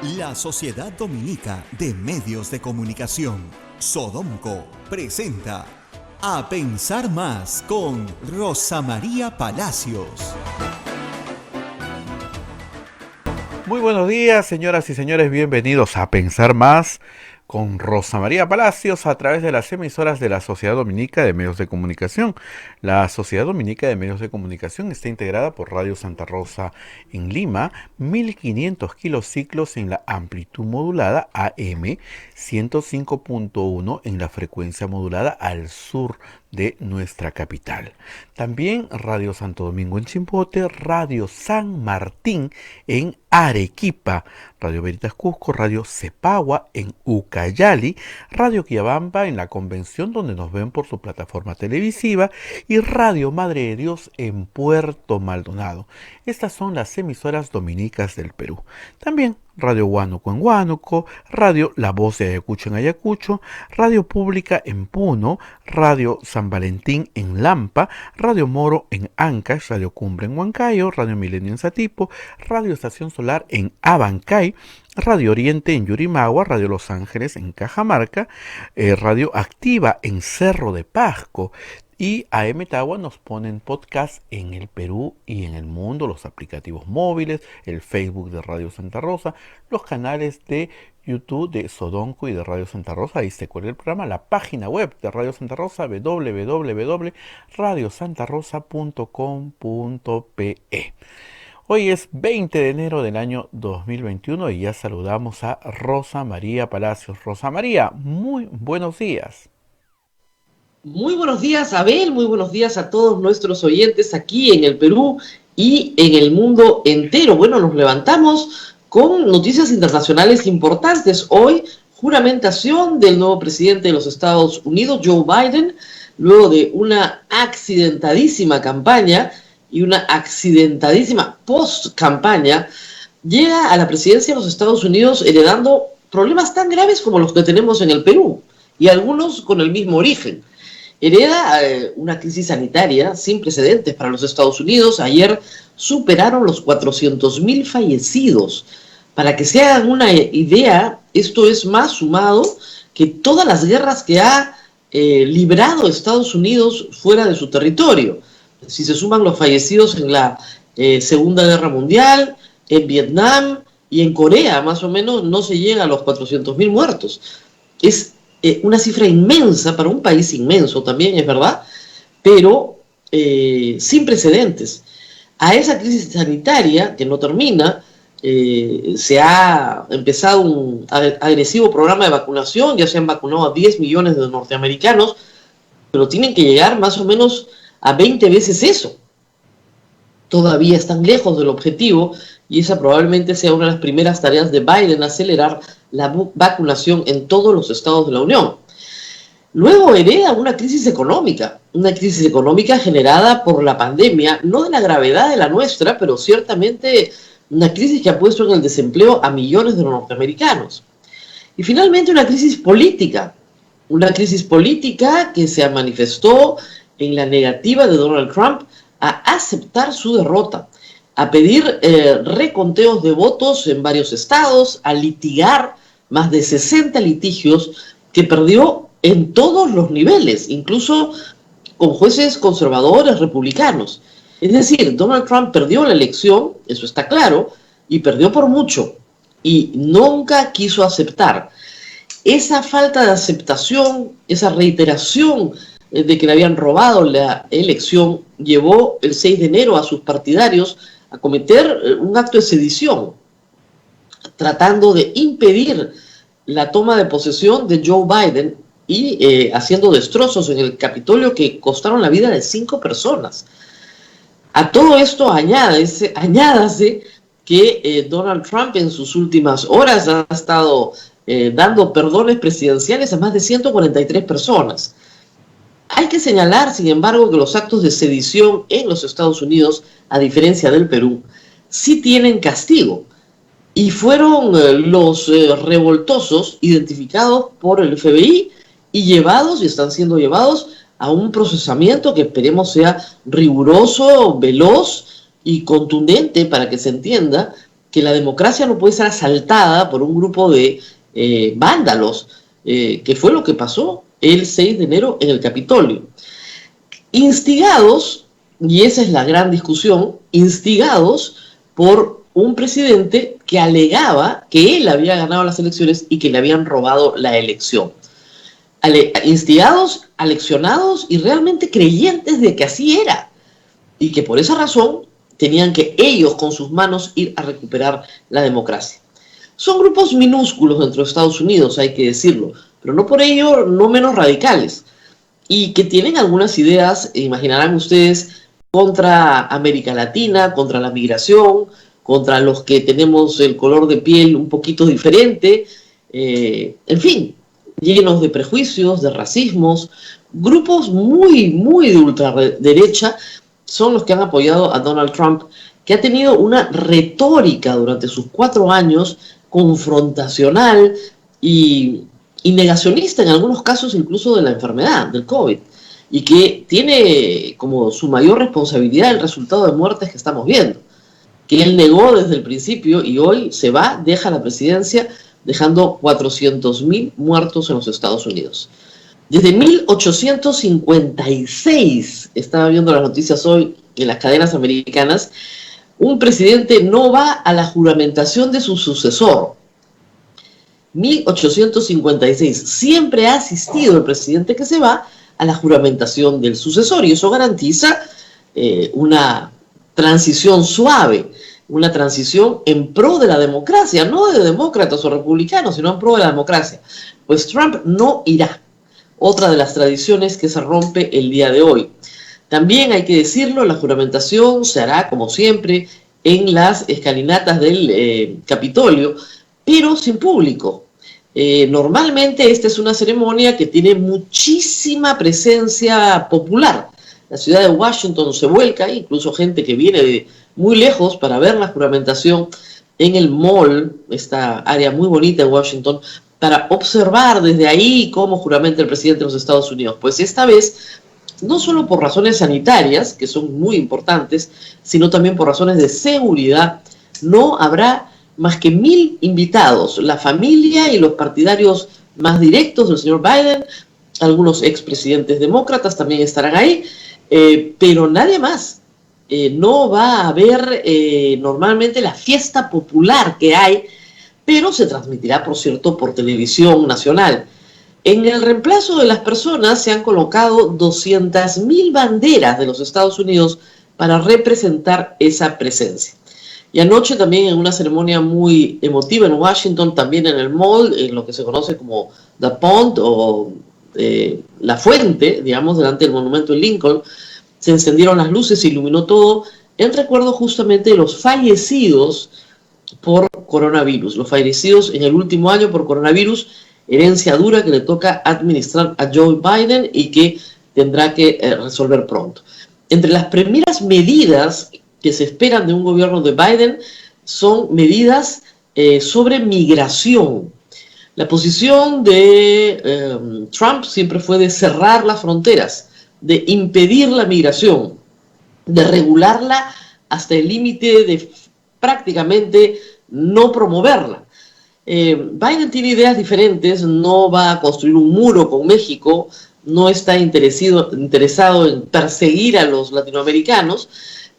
La Sociedad Dominica de Medios de Comunicación, Sodomco, presenta A Pensar Más con Rosa María Palacios. Muy buenos días, señoras y señores, bienvenidos a Pensar Más con Rosa María Palacios a través de las emisoras de la Sociedad Dominica de Medios de Comunicación. La Sociedad Dominica de Medios de Comunicación está integrada por Radio Santa Rosa en Lima, 1500 kilociclos en la amplitud modulada AM, 105.1 en la frecuencia modulada al sur de nuestra capital. También Radio Santo Domingo en Chimbote, Radio San Martín en Arequipa, Radio Veritas Cusco, Radio Cepagua en Ucayali, Radio Quillabamba en la Convención, donde nos ven por su plataforma televisiva, y Radio Madre de Dios en Puerto Maldonado. Estas son las emisoras dominicas del Perú. También Radio Huánuco en Huánuco, Radio La Voz de Ayacucho en Ayacucho, Radio Pública en Puno, Radio San Valentín en Lampa, Radio Moro en Ancash, Radio Cumbre en Huancayo, Radio Milenio en Satipo, Radio Estación Solar en Abancay, Radio Oriente en Yurimagua, Radio Los Ángeles en Cajamarca, Radio Activa en Cerro de Pasco. Y AM Tagua nos ponen podcast en el Perú y en el mundo, los aplicativos móviles, el Facebook de Radio Santa Rosa, los canales de YouTube de Sodomco y de Radio Santa Rosa. Ahí se cuelga el programa, la página web de Radio Santa Rosa, www.radiosantarosa.com.pe. Hoy es 20 de enero del año 2021 y ya saludamos a Rosa María Palacios. Rosa María, muy buenos días. Muy buenos días, Abel, muy buenos días a todos nuestros oyentes aquí en el Perú y en el mundo entero. Bueno, nos levantamos con noticias internacionales importantes. Hoy, juramentación del nuevo presidente de los Estados Unidos, Joe Biden, luego de una accidentadísima campaña y una accidentadísima post-campaña, llega a la presidencia de los Estados Unidos heredando problemas tan graves como los que tenemos en el Perú, y algunos con el mismo origen. Hereda una crisis sanitaria sin precedentes para los Estados Unidos. Ayer superaron los 400.000 fallecidos. Para que se hagan una idea, esto es más sumado que todas las guerras que ha librado Estados Unidos fuera de su territorio. Si se suman los fallecidos en la Segunda Guerra Mundial, en Vietnam y en Corea, más o menos, no se llega a los 400.000 muertos. Es una cifra inmensa para un país inmenso también, es verdad, pero sin precedentes. A esa crisis sanitaria que no termina, se ha empezado un agresivo programa de vacunación. Ya se han vacunado a 10 millones de norteamericanos, pero tienen que llegar más o menos a 20 veces eso. Todavía están lejos del objetivo y esa probablemente sea una de las primeras tareas de Biden, acelerar la vacunación en todos los estados de la Unión. Luego hereda una crisis económica generada por la pandemia, no de la gravedad de la nuestra, pero ciertamente una crisis que ha puesto en el desempleo a millones de norteamericanos. Y finalmente una crisis política que se manifestó en la negativa de Donald Trump a aceptar su derrota, a pedir reconteos de votos en varios estados, a litigar más de 60 litigios que perdió en todos los niveles, incluso con jueces conservadores, republicanos. Es decir, Donald Trump perdió la elección, eso está claro, y perdió por mucho, y nunca quiso aceptar. Esa falta de aceptación, esa reiteración de que le habían robado la elección, llevó el 6 de enero a sus partidarios a cometer un acto de sedición, tratando de impedir la toma de posesión de Joe Biden y haciendo destrozos en el Capitolio que costaron la vida de 5 personas. A todo esto añádase que Donald Trump en sus últimas horas ha estado dando perdones presidenciales a más de 143 personas. Hay que señalar, sin embargo, que los actos de sedición en los Estados Unidos, a diferencia del Perú, sí tienen castigo. Y fueron los revoltosos identificados por el FBI y están siendo llevados a un procesamiento que esperemos sea riguroso, veloz y contundente, para que se entienda que la democracia no puede ser asaltada por un grupo de vándalos, que fue lo que pasó el 6 de enero en el Capitolio. Instigados, y esa es la gran discusión, instigados por un presidente que alegaba que él había ganado las elecciones y que le habían robado la elección. Instigados, aleccionados y realmente creyentes de que así era, y que por esa razón tenían que ellos con sus manos ir a recuperar la democracia. Son grupos minúsculos dentro de Estados Unidos, hay que decirlo, pero no por ello no menos radicales, y que tienen algunas ideas, imaginarán ustedes, contra América Latina, contra la migración, contra los que tenemos el color de piel un poquito diferente, en fin, llenos de prejuicios, de racismos. Grupos muy de ultraderecha son los que han apoyado a Donald Trump, que ha tenido una retórica durante sus 4 años confrontacional y negacionista en algunos casos incluso de la enfermedad, del COVID, y que tiene como su mayor responsabilidad el resultado de muertes que estamos viendo, que él negó desde el principio y hoy se va, deja la presidencia, dejando 400.000 muertos en los Estados Unidos. Desde 1856, estaba viendo las noticias hoy en las cadenas americanas, un presidente no va a la juramentación de su sucesor. 1856, siempre ha asistido el presidente que se va a la juramentación del sucesor, y eso garantiza una transición suave, una transición en pro de la democracia, no de demócratas o republicanos, sino en pro de la democracia. Pues Trump no irá. Otra de las tradiciones que se rompe el día de hoy. También hay que decirlo, la juramentación se hará como siempre en las escalinatas del Capitolio, pero sin público. Normalmente esta es una ceremonia que tiene muchísima presencia popular. La ciudad de Washington se vuelca, incluso gente que viene de muy lejos para ver la juramentación en el mall, esta área muy bonita en Washington, para observar desde ahí cómo juramenta el presidente de los Estados Unidos. Pues esta vez, no solo por razones sanitarias, que son muy importantes, sino también por razones de seguridad, no habrá más que 1.000 invitados, la familia y los partidarios más directos del señor Biden, algunos expresidentes demócratas también estarán ahí, pero nadie más. No va a haber normalmente la fiesta popular que hay, pero se transmitirá, por cierto, por televisión nacional. En el reemplazo de las personas se han colocado 200.000 banderas de los Estados Unidos para representar esa presencia. Y anoche también en una ceremonia muy emotiva en Washington, también en el mall, en lo que se conoce como The Pond o la fuente, digamos, delante del monumento de Lincoln, se encendieron las luces, se iluminó todo, en recuerdo justamente de los fallecidos por coronavirus, los fallecidos en el último año por coronavirus, herencia dura que le toca administrar a Joe Biden y que tendrá que resolver pronto. Entre las primeras medidas que se esperan de un gobierno de Biden son medidas sobre migración. La posición de Trump siempre fue de cerrar las fronteras, de impedir la migración, de regularla hasta el límite de prácticamente no promoverla. Biden tiene ideas diferentes, no va a construir un muro con México, no está interesado en perseguir a los latinoamericanos,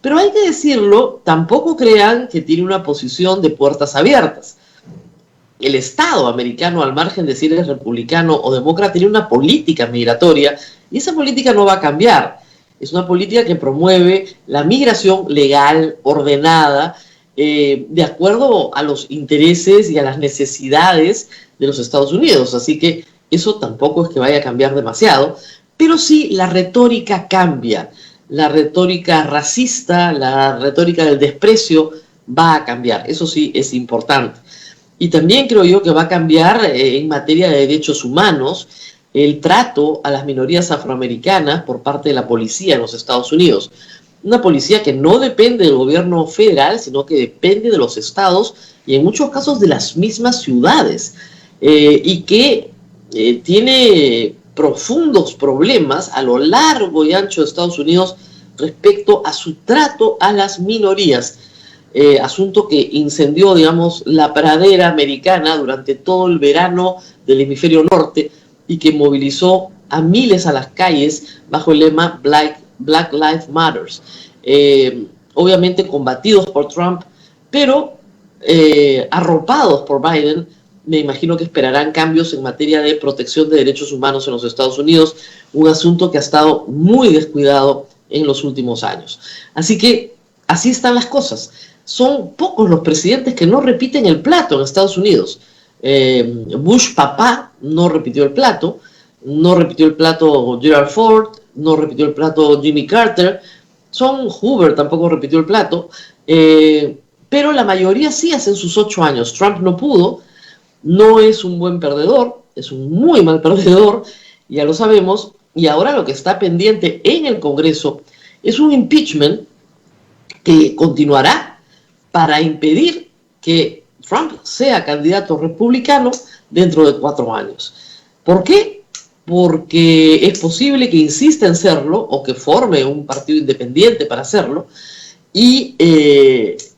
pero hay que decirlo, tampoco crean que tiene una posición de puertas abiertas. El Estado americano, al margen de si eres republicano o demócrata, tiene una política migratoria y esa política no va a cambiar. Es una política que promueve la migración legal, ordenada, de acuerdo a los intereses y a las necesidades de los Estados Unidos. Así que eso tampoco es que vaya a cambiar demasiado, pero sí la retórica cambia. La retórica racista, la retórica del desprecio va a cambiar. Eso sí es importante. Y también creo yo que va a cambiar en materia de derechos humanos el trato a las minorías afroamericanas por parte de la policía en los Estados Unidos. Una policía que no depende del gobierno federal, sino que depende de los estados y en muchos casos de las mismas ciudades, y que tiene profundos problemas a lo largo y ancho de Estados Unidos respecto a su trato a las minorías. asunto que incendió, digamos, la pradera americana durante todo el verano del hemisferio norte y que movilizó a miles a las calles bajo el lema Black Lives Matters. Obviamente combatidos por Trump, pero arropados por Biden. Me imagino que esperarán cambios en materia de protección de derechos humanos en los Estados Unidos, un asunto que ha estado muy descuidado en los últimos años. Así que así están las cosas. Son pocos los presidentes que no repiten el plato en Estados Unidos. Bush papá no repitió el plato, no repitió el plato Gerald Ford, no repitió el plato Jimmy Carter, Hoover tampoco repitió el plato, pero la mayoría sí hacen sus 8 años. Trump no pudo. No es un buen perdedor, es un muy mal perdedor, ya lo sabemos, y ahora lo que está pendiente en el Congreso es un impeachment que continuará para impedir que Trump sea candidato republicano dentro de 4 años. ¿Por qué? Porque es posible que insista en serlo o que forme un partido independiente para hacerlo, y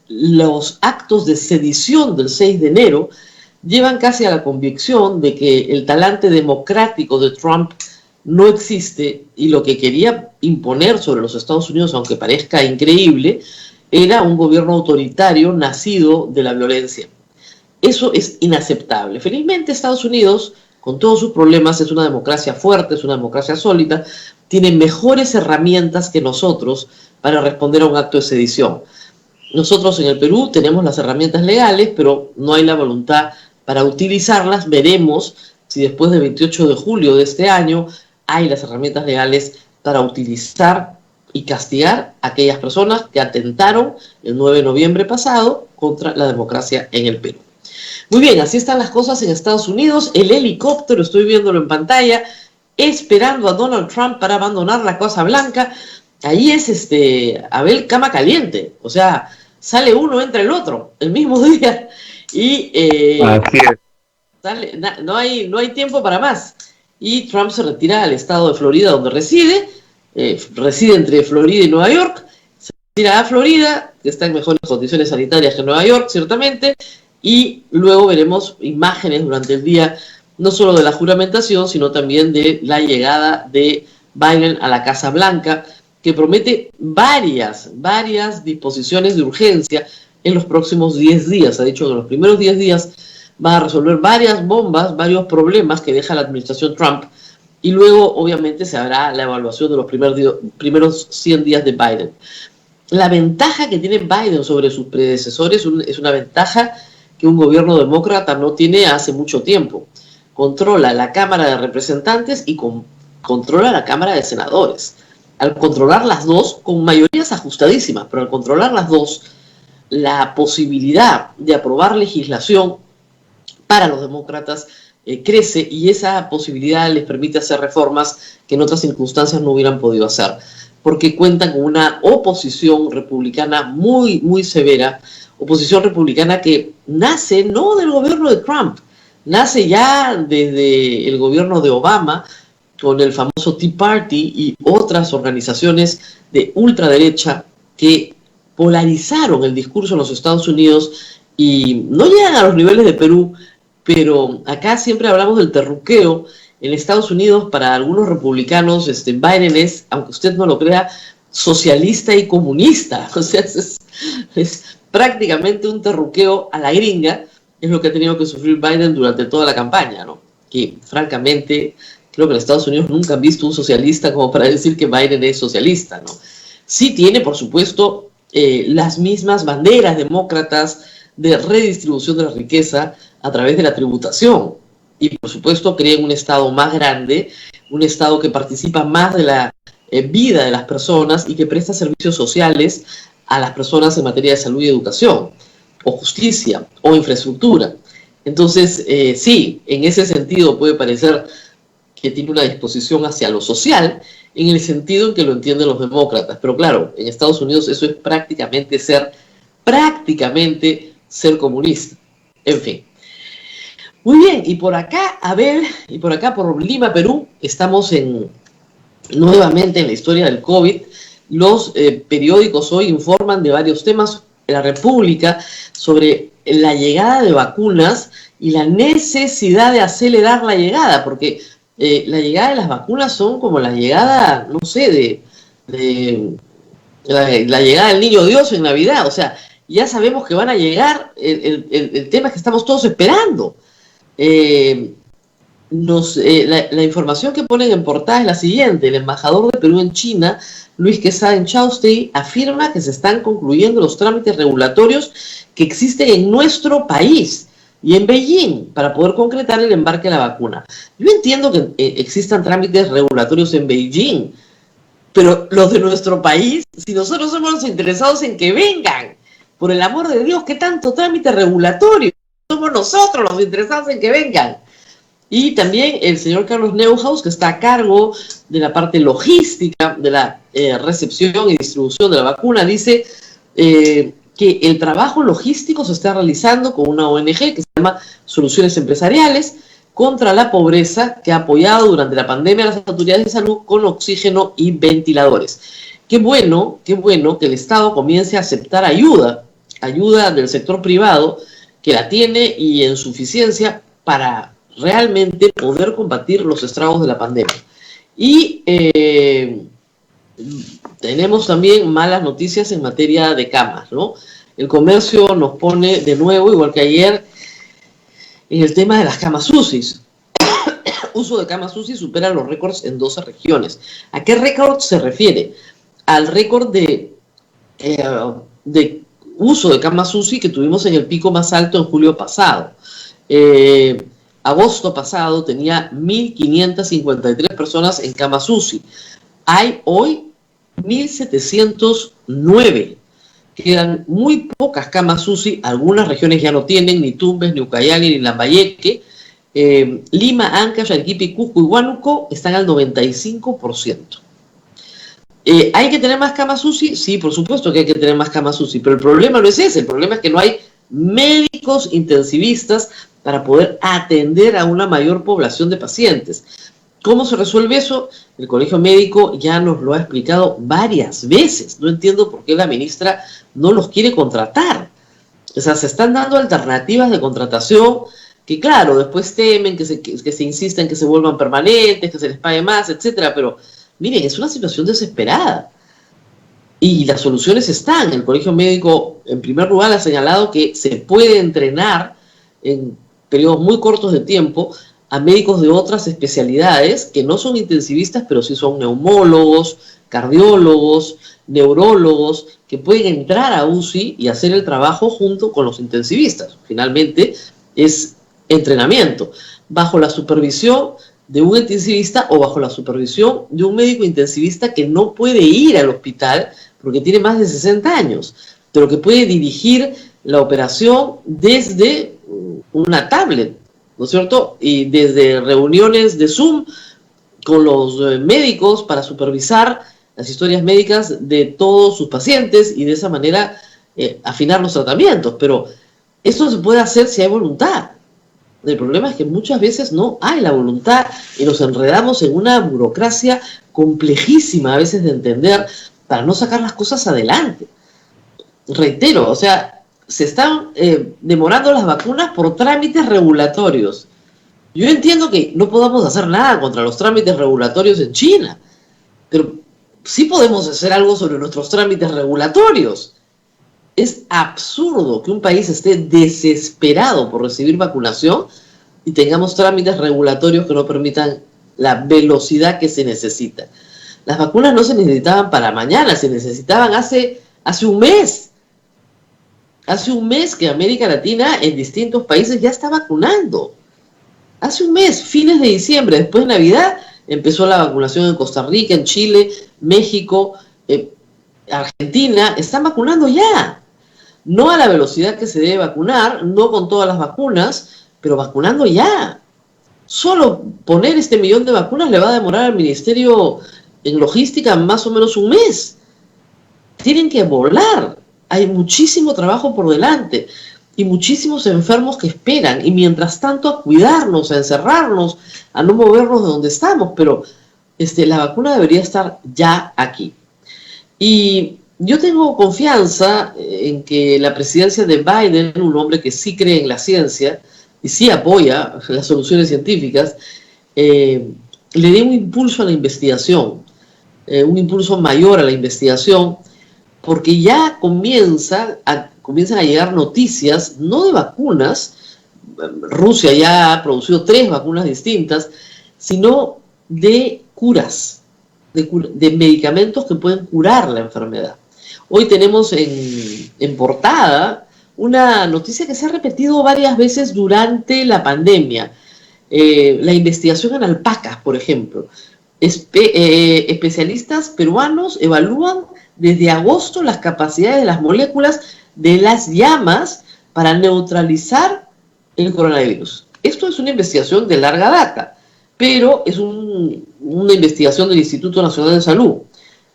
los actos de sedición del 6 de enero llevan casi a la convicción de que el talante democrático de Trump no existe, y lo que quería imponer sobre los Estados Unidos, aunque parezca increíble, era un gobierno autoritario nacido de la violencia. Eso es inaceptable. Felizmente Estados Unidos, con todos sus problemas, es una democracia fuerte, es una democracia sólida, tiene mejores herramientas que nosotros para responder a un acto de sedición. Nosotros en el Perú tenemos las herramientas legales, pero no hay la voluntad para utilizarlas. Veremos si después del 28 de julio de este año hay las herramientas legales para utilizar y castigar a aquellas personas que atentaron el 9 de noviembre pasado contra la democracia en el Perú. Muy bien, así están las cosas en Estados Unidos. El helicóptero, estoy viéndolo en pantalla, esperando a Donald Trump para abandonar la Casa Blanca. Ahí es Abel, cama caliente. O sea, sale uno, entra el otro, el mismo día. Y Así es. no hay tiempo para más. Y Trump se retira al estado de Florida, donde reside entre Florida y Nueva York. Se retira a Florida, que está en mejores condiciones sanitarias que Nueva York, ciertamente, y luego veremos imágenes durante el día, no solo de la juramentación, sino también de la llegada de Biden a la Casa Blanca, que promete varias disposiciones de urgencia en los próximos 10 días. Ha dicho que en los primeros 10 días va a resolver varias bombas, varios problemas que deja la administración Trump, y luego obviamente se hará la evaluación de los primeros 100 días de Biden. La ventaja que tiene Biden sobre sus predecesores es una ventaja que un gobierno demócrata no tiene hace mucho tiempo. Controla la Cámara de Representantes y controla la Cámara de Senadores. Al controlar las dos, con mayorías ajustadísimas, pero al controlar las dos, la posibilidad de aprobar legislación para los demócratas crece, y esa posibilidad les permite hacer reformas que en otras circunstancias no hubieran podido hacer, porque cuentan con una oposición republicana muy, muy severa, oposición republicana que nace no del gobierno de Trump, nace ya desde el gobierno de Obama, con el famoso Tea Party y otras organizaciones de ultraderecha que polarizaron el discurso en los Estados Unidos y no llegan a los niveles de Perú, pero acá siempre hablamos del terruqueo. En Estados Unidos, para algunos republicanos, Biden es, aunque usted no lo crea, socialista y comunista. O sea, es prácticamente un terruqueo a la gringa, es lo que ha tenido que sufrir Biden durante toda la campaña, ¿no? Que francamente creo que en Estados Unidos nunca han visto un socialista como para decir que Biden es socialista, ¿no? Sí tiene, por supuesto, las mismas banderas demócratas de redistribución de la riqueza a través de la tributación. Y, por supuesto, creen un Estado más grande, un Estado que participa más de la vida de las personas y que presta servicios sociales a las personas en materia de salud y educación, o justicia, o infraestructura. Entonces, sí, en ese sentido puede parecer que tiene una disposición hacia lo social, en el sentido en que lo entienden los demócratas. Pero claro, en Estados Unidos eso es prácticamente ser comunista. En fin. Muy bien, y por acá, Abel, y por acá por Lima, Perú, estamos nuevamente en la historia del COVID. Los periódicos hoy informan de varios temas. la República sobre la llegada de vacunas y la necesidad de acelerar la llegada, porque la llegada de las vacunas son como la llegada, no sé, la llegada del niño Dios en Navidad. O sea, ya sabemos que van a llegar, el tema es que estamos todos esperando. La información que ponen en portada es la siguiente: el embajador de Perú en China, Luis Quesada Enchaustegui, afirma que se están concluyendo los trámites regulatorios que existen en nuestro país y en Beijing para poder concretar el embarque de la vacuna. Yo entiendo que existan trámites regulatorios en Beijing, pero los de nuestro país, si nosotros somos los interesados en que vengan, por el amor de Dios, ¿qué tanto trámite regulatorio? Somos nosotros los interesados en que vengan. Y también el señor Carlos Neuhaus, que está a cargo de la parte logística de la recepción y distribución de la vacuna, dice que el trabajo logístico se está realizando con una ONG que se llama Soluciones Empresariales contra la Pobreza, que ha apoyado durante la pandemia a las autoridades de salud con oxígeno y ventiladores. Qué bueno que el Estado comience a aceptar ayuda del sector privado, que la tiene y en suficiencia para realmente poder combatir los estragos de la pandemia. Y tenemos también malas noticias en materia de camas, ¿no? El comercio nos pone de nuevo, igual que ayer, en el tema de las camas UCI. Uso de camas UCI supera los récords en 12 regiones. ¿A qué récord se refiere? Al récord de uso de camas UCI que tuvimos en el pico más alto en julio pasado. Agosto pasado tenía 1.553 personas en camas UCI. Hay hoy 1.709. Quedan muy pocas camas UCI. Algunas regiones ya no tienen, ni Tumbes, ni Ucayali, ni Lambayeque. Lima, Ancash, Arequipa, Cusco y Huánuco están al 95%. ¿Hay que tener más camas UCI? Sí, por supuesto que hay que tener más camas UCI, pero el problema no es ese. El problema es que no hay médicos intensivistas para poder atender a una mayor población de pacientes. ¿Cómo se resuelve eso? El Colegio Médico ya nos lo ha explicado varias veces. No entiendo por qué la ministra no los quiere contratar. O sea, se están dando alternativas de contratación que, claro, después temen que se insista en que se vuelvan permanentes, que se les pague más, etcétera. Pero, miren, es una situación desesperada. Y las soluciones están. El Colegio Médico, en primer lugar, ha señalado que se puede entrenar en periodos muy cortos de tiempo a médicos de otras especialidades que no son intensivistas, pero sí son neumólogos, cardiólogos, neurólogos, que pueden entrar a UCI y hacer el trabajo junto con los intensivistas. Finalmente, es entrenamiento bajo la supervisión de un intensivista o bajo la supervisión de un médico intensivista que no puede ir al hospital porque tiene más de 60 años, pero que puede dirigir la operación desde una tablet, ¿no es cierto? Y desde reuniones de Zoom con los médicos para supervisar las historias médicas de todos sus pacientes y de esa manera afinar los tratamientos. Pero esto se puede hacer si hay voluntad. El problema es que muchas veces no hay la voluntad y nos enredamos en una burocracia complejísima a veces de entender para no sacar las cosas adelante. Reitero, o sea, se están demorando las vacunas por trámites regulatorios. Yo entiendo que no podamos hacer nada contra los trámites regulatorios en China, pero sí podemos hacer algo sobre nuestros trámites regulatorios. Es absurdo que un país esté desesperado por recibir vacunación y tengamos trámites regulatorios que no permitan la velocidad que se necesita. Las vacunas no se necesitaban para mañana, se necesitaban hace un mes. Hace un mes que América Latina en distintos países ya está vacunando. Hace un mes, fines de diciembre, después de Navidad, empezó la vacunación en Costa Rica, en Chile, México, Argentina. Están vacunando ya. No a la velocidad que se debe vacunar, no con todas las vacunas, pero vacunando ya. Solo poner 1 millón de vacunas le va a demorar al Ministerio en logística más o menos un mes. Tienen que volar. Hay muchísimo trabajo por delante y muchísimos enfermos que esperan. Y mientras tanto a cuidarnos, a encerrarnos, a no movernos de donde estamos. Pero la vacuna debería estar ya aquí. Y yo tengo confianza en que la presidencia de Biden, un hombre que sí cree en la ciencia y sí apoya las soluciones científicas, le dé un impulso a la investigación, un impulso mayor a la investigación, porque ya comienzan a llegar noticias, no de vacunas. Rusia ya ha producido 3 vacunas distintas, sino de curas, de medicamentos que pueden curar la enfermedad. Hoy tenemos en portada una noticia que se ha repetido varias veces durante la pandemia. La investigación en alpacas, por ejemplo. Especialistas peruanos evalúan desde agosto las capacidades de las moléculas de las llamas para neutralizar el coronavirus. Esto es una investigación de larga data, pero es una investigación del Instituto Nacional de Salud.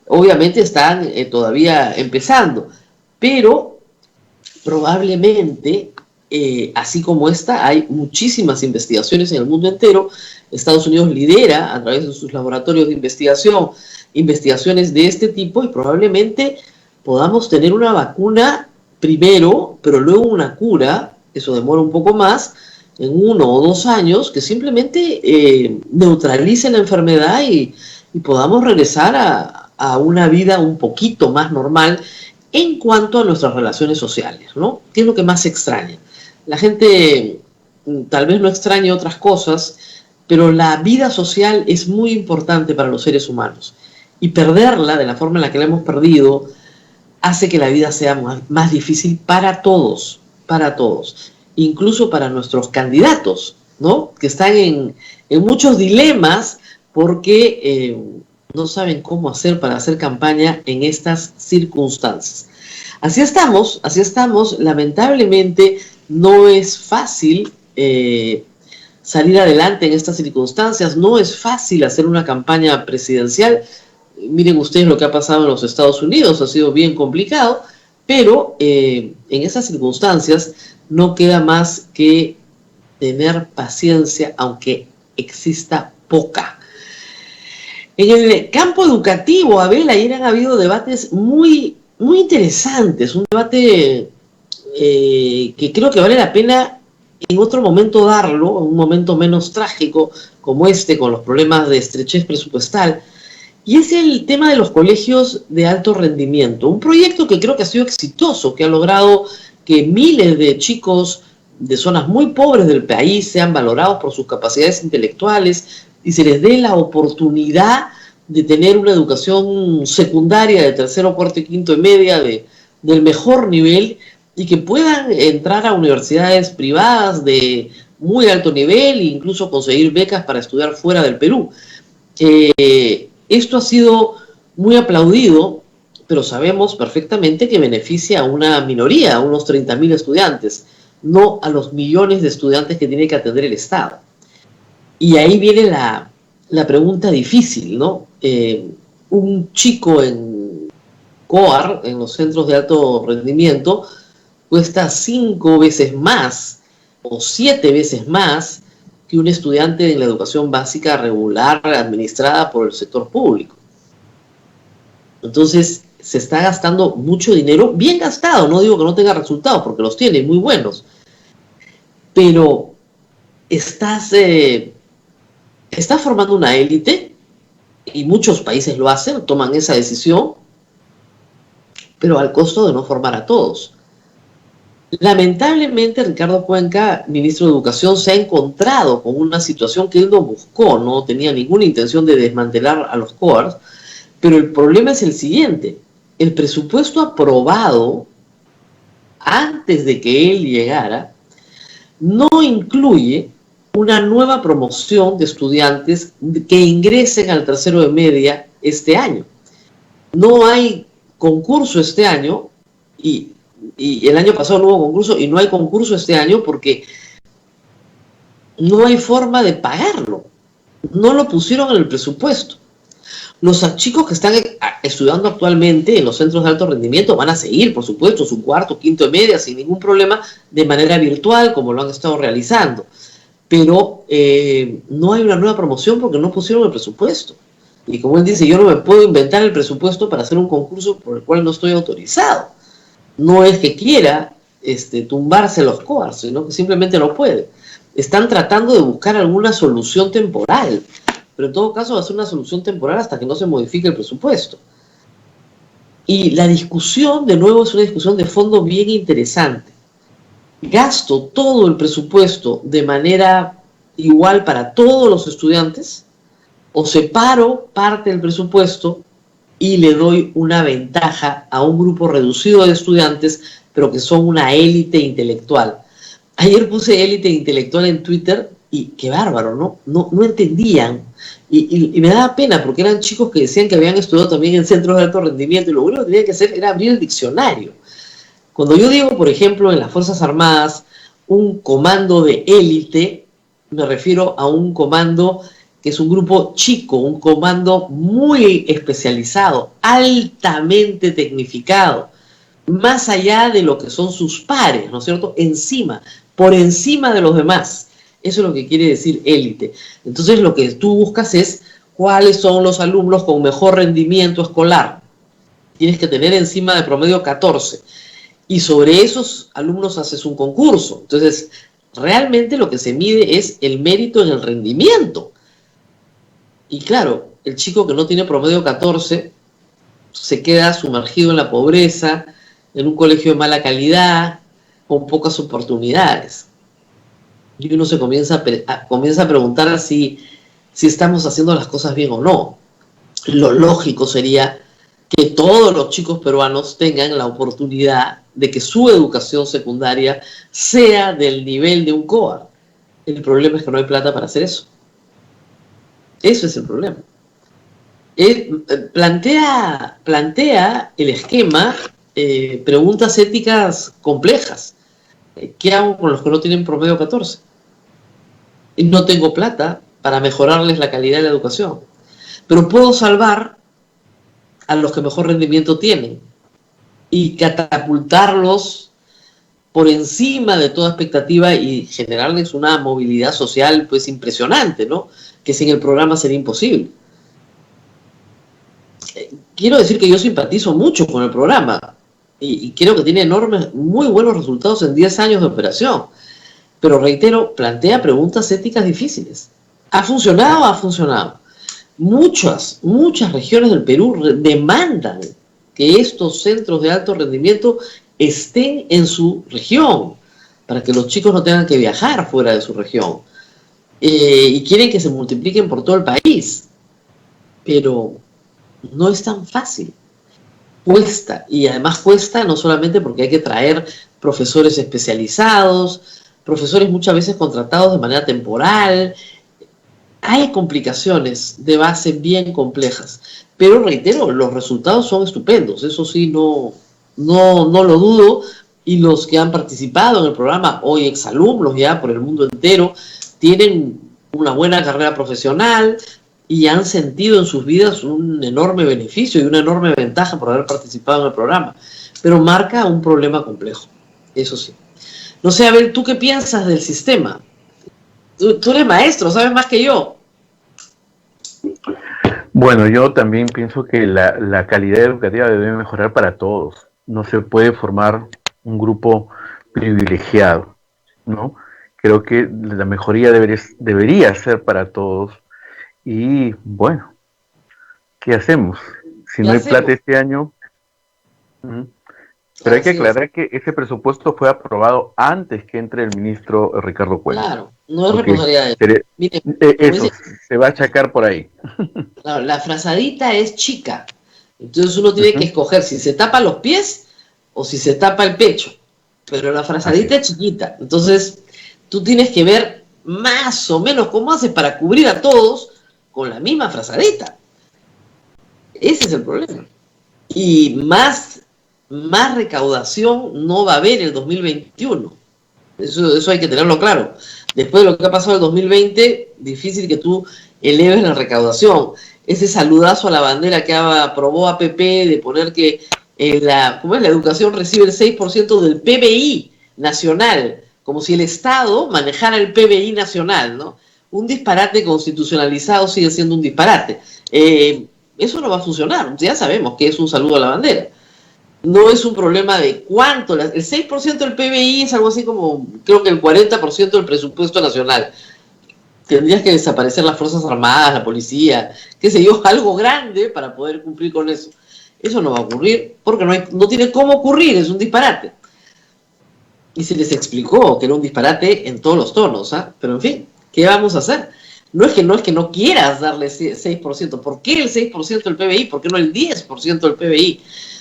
Obviamente están todavía empezando, pero probablemente, así como esta, hay muchísimas investigaciones en el mundo entero. Estados Unidos lidera a través de sus laboratorios de investigación, investigaciones de este tipo, y probablemente podamos tener una vacuna primero, pero luego una cura, eso demora un poco más, en 1 o 2 años, que simplemente neutralice la enfermedad y podamos regresar a una vida un poquito más normal en cuanto a nuestras relaciones sociales, ¿no? ¿Qué es lo que más extraña? La gente tal vez no extrañe otras cosas, pero la vida social es muy importante para los seres humanos. Y perderla de la forma en la que la hemos perdido hace que la vida sea más difícil para todos, incluso para nuestros candidatos, ¿no? Que están en muchos dilemas porque no saben cómo hacer para hacer campaña en estas circunstancias. Así estamos, lamentablemente no es fácil salir adelante en estas circunstancias, no es fácil hacer una campaña presidencial. Miren ustedes lo que ha pasado en los Estados Unidos, ha sido bien complicado, pero en esas circunstancias no queda más que tener paciencia, aunque exista poca. En el campo educativo, Abel, ayer han habido debates muy, muy interesantes, un debate que creo que vale la pena en otro momento darlo, en un momento menos trágico como este, con los problemas de estrechez presupuestal, y es el tema de los colegios de alto rendimiento, un proyecto que creo que ha sido exitoso, que ha logrado que miles de chicos de zonas muy pobres del país sean valorados por sus capacidades intelectuales y se les dé la oportunidad de tener una educación secundaria de tercero, cuarto y quinto y media del mejor nivel, y que puedan entrar a universidades privadas de muy alto nivel e incluso conseguir becas para estudiar fuera del Perú. Esto ha sido muy aplaudido, pero sabemos perfectamente que beneficia a una minoría, a unos 30.000 estudiantes, no a los millones de estudiantes que tiene que atender el Estado. Y ahí viene la pregunta difícil, ¿no? Un chico en COAR, en los centros de alto rendimiento, cuesta 5 veces más o 7 veces más que un estudiante en la educación básica regular administrada por el sector público. Entonces, se está gastando mucho dinero, bien gastado, no digo que no tenga resultados, porque los tiene, muy buenos, pero estás formando una élite, y muchos países lo hacen, toman esa decisión, pero al costo de no formar a todos. Lamentablemente, Ricardo Cuenca, ministro de Educación, se ha encontrado con una situación que él no buscó, no tenía ninguna intención de desmantelar a los COARs, pero el problema es el siguiente: el presupuesto aprobado antes de que él llegara no incluye una nueva promoción de estudiantes que ingresen al tercero de media este año. No hay concurso este año, y el año pasado no hubo concurso, y no hay concurso este año porque no hay forma de pagarlo. No lo pusieron en el presupuesto. Los chicos que están estudiando actualmente en los centros de alto rendimiento van a seguir, por supuesto, su cuarto, quinto de media sin ningún problema, de manera virtual, como lo han estado realizando. Pero no hay una nueva promoción porque no pusieron el presupuesto. Y como él dice, yo no me puedo inventar el presupuesto para hacer un concurso por el cual no estoy autorizado. No es que quiera tumbarse los COARs, sino que simplemente no puede. Están tratando de buscar alguna solución temporal, pero en todo caso va a ser una solución temporal hasta que no se modifique el presupuesto. Y la discusión, de nuevo, es una discusión de fondo bien interesante. ¿Gasto todo el presupuesto de manera igual para todos los estudiantes o separo parte del presupuesto y le doy una ventaja a un grupo reducido de estudiantes, pero que son una élite intelectual? Ayer puse élite intelectual en Twitter y qué bárbaro, ¿no? No entendían. Y me daba pena porque eran chicos que decían que habían estudiado también en centros de alto rendimiento y lo único que tenían que hacer era abrir el diccionario. Cuando yo digo, por ejemplo, en las Fuerzas Armadas, un comando de élite, me refiero a un comando que es un grupo chico, un comando muy especializado, altamente tecnificado, más allá de lo que son sus pares, ¿no es cierto? Por encima de los demás. Eso es lo que quiere decir élite. Entonces lo que tú buscas es cuáles son los alumnos con mejor rendimiento escolar. Tienes que tener encima de promedio 14. Y sobre esos alumnos haces un concurso. Entonces, realmente lo que se mide es el mérito en el rendimiento. Y claro, el chico que no tiene promedio 14 se queda sumergido en la pobreza, en un colegio de mala calidad, con pocas oportunidades. Y uno se comienza a preguntar si estamos haciendo las cosas bien o no. Lo lógico sería que todos los chicos peruanos tengan la oportunidad de que su educación secundaria sea del nivel de un COA. El problema es que no hay plata para hacer eso. Eso es el problema. Plantea el esquema preguntas éticas complejas. ¿Qué hago con los que no tienen promedio 14? Y no tengo plata para mejorarles la calidad de la educación. Pero puedo salvar a los que mejor rendimiento tienen y catapultarlos por encima de toda expectativa y generarles una movilidad social pues impresionante, ¿no? Que sin el programa sería imposible. Quiero decir que yo simpatizo mucho con el programa y creo que tiene muy buenos resultados en 10 años de operación. Pero reitero, plantea preguntas éticas difíciles. ¿Ha funcionado? Ha funcionado. Muchas regiones del Perú demandan que estos centros de alto rendimiento estén en su región, para que los chicos no tengan que viajar fuera de su región. Y quieren que se multipliquen por todo el país. Pero no es tan fácil. Cuesta. Y además cuesta no solamente porque hay que traer profesores especializados, profesores muchas veces contratados de manera temporal. Hay complicaciones de base bien complejas, pero reitero, los resultados son estupendos, eso sí, no lo dudo, y los que han participado en el programa, hoy exalumnos ya por el mundo entero, tienen una buena carrera profesional y han sentido en sus vidas un enorme beneficio y una enorme ventaja por haber participado en el programa, pero marca un problema complejo, eso sí. No sé, Abel, ¿tú qué piensas del sistema? Tú eres maestro, sabes más que yo. Bueno, yo también pienso que la calidad educativa debe mejorar para todos. No se puede formar un grupo privilegiado, ¿no? Creo que la mejoría debería ser para todos. Y bueno, ¿qué hacemos? Si no hay plata este año... Pero hay que aclarar que ese presupuesto fue aprobado antes que entre el ministro Ricardo Cuellar. Claro, no es responsabilidad de él. Mire, eso, se va a achacar por ahí. Claro, la frazadita es chica. Entonces uno tiene que escoger si se tapa los pies o si se tapa el pecho. Pero la frazadita es chiquita. Entonces tú tienes que ver más o menos cómo haces para cubrir a todos con la misma frazadita. Ese es el problema. Y más recaudación no va a haber en el 2021. Eso hay que tenerlo claro. Después de lo que ha pasado en el 2020, difícil que tú eleves la recaudación. Ese saludazo a la bandera que aprobó APP de poner que la educación recibe el 6% del PBI nacional, como si el Estado manejara el PBI nacional, ¿no? Un disparate constitucionalizado sigue siendo un disparate. Eso no va a funcionar. Ya sabemos que es un saludo a la bandera. No es un problema de cuánto. El 6% del PBI es algo así como, creo que el 40% del presupuesto nacional. Tendrías que desaparecer las Fuerzas Armadas, la policía, qué sé yo, algo grande para poder cumplir con eso. Eso no va a ocurrir porque no tiene cómo ocurrir, es un disparate. Y se les explicó que era un disparate en todos los tonos, ¿ah? Pero en fin, ¿qué vamos a hacer? No es que no quieras darle 6%. ¿Por qué el 6% del PBI? ¿Por qué no el 10% del PBI?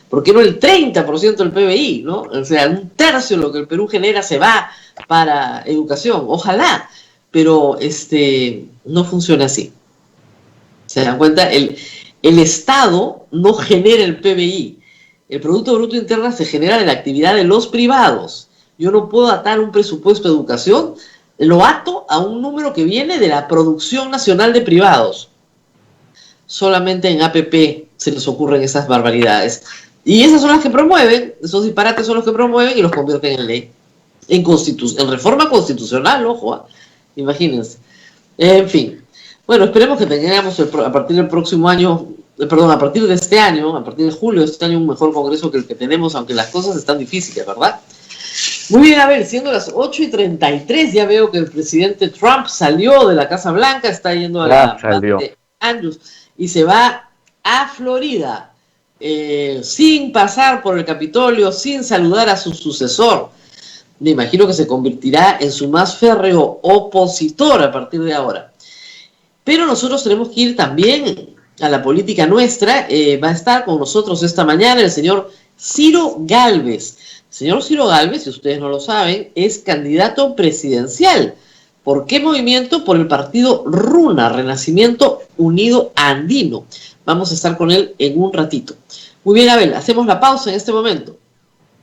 ¿Por qué no el 30% del PBI? ¿No? O sea, un tercio de lo que el Perú genera se va para educación. Ojalá, pero no funciona así. ¿Se dan cuenta? El Estado no genera el PBI. El Producto Bruto Interno se genera de la actividad de los privados. Yo no puedo atar un presupuesto de educación, lo ato a un número que viene de la producción nacional de privados. Solamente en APP se les ocurren esas barbaridades. Y esas son las que promueven, esos disparates son los que promueven y los convierten en ley. En reforma constitucional, ojo, imagínense. En fin. Bueno, esperemos que tengamos a partir del próximo año, a partir de este año, a partir de julio de este año, un mejor congreso que el que tenemos, aunque las cosas están difíciles, ¿verdad? Muy bien, a ver, siendo las 8:33, ya veo que el presidente Trump salió de la Casa Blanca, está yendo a la de Andrews y se va a Florida. Sin pasar por el Capitolio, sin saludar a su sucesor. Me imagino que se convertirá en su más férreo opositor a partir de ahora. Pero nosotros tenemos que ir también a la política nuestra. Va a estar con nosotros esta mañana el señor Ciro Gálvez. El señor Ciro Gálvez, si ustedes no lo saben, es candidato presidencial. ¿Por qué movimiento? Por el partido RUNA, Renacimiento Unido Andino. Vamos a estar con él en un ratito. Muy bien, Abel, hacemos la pausa en este momento.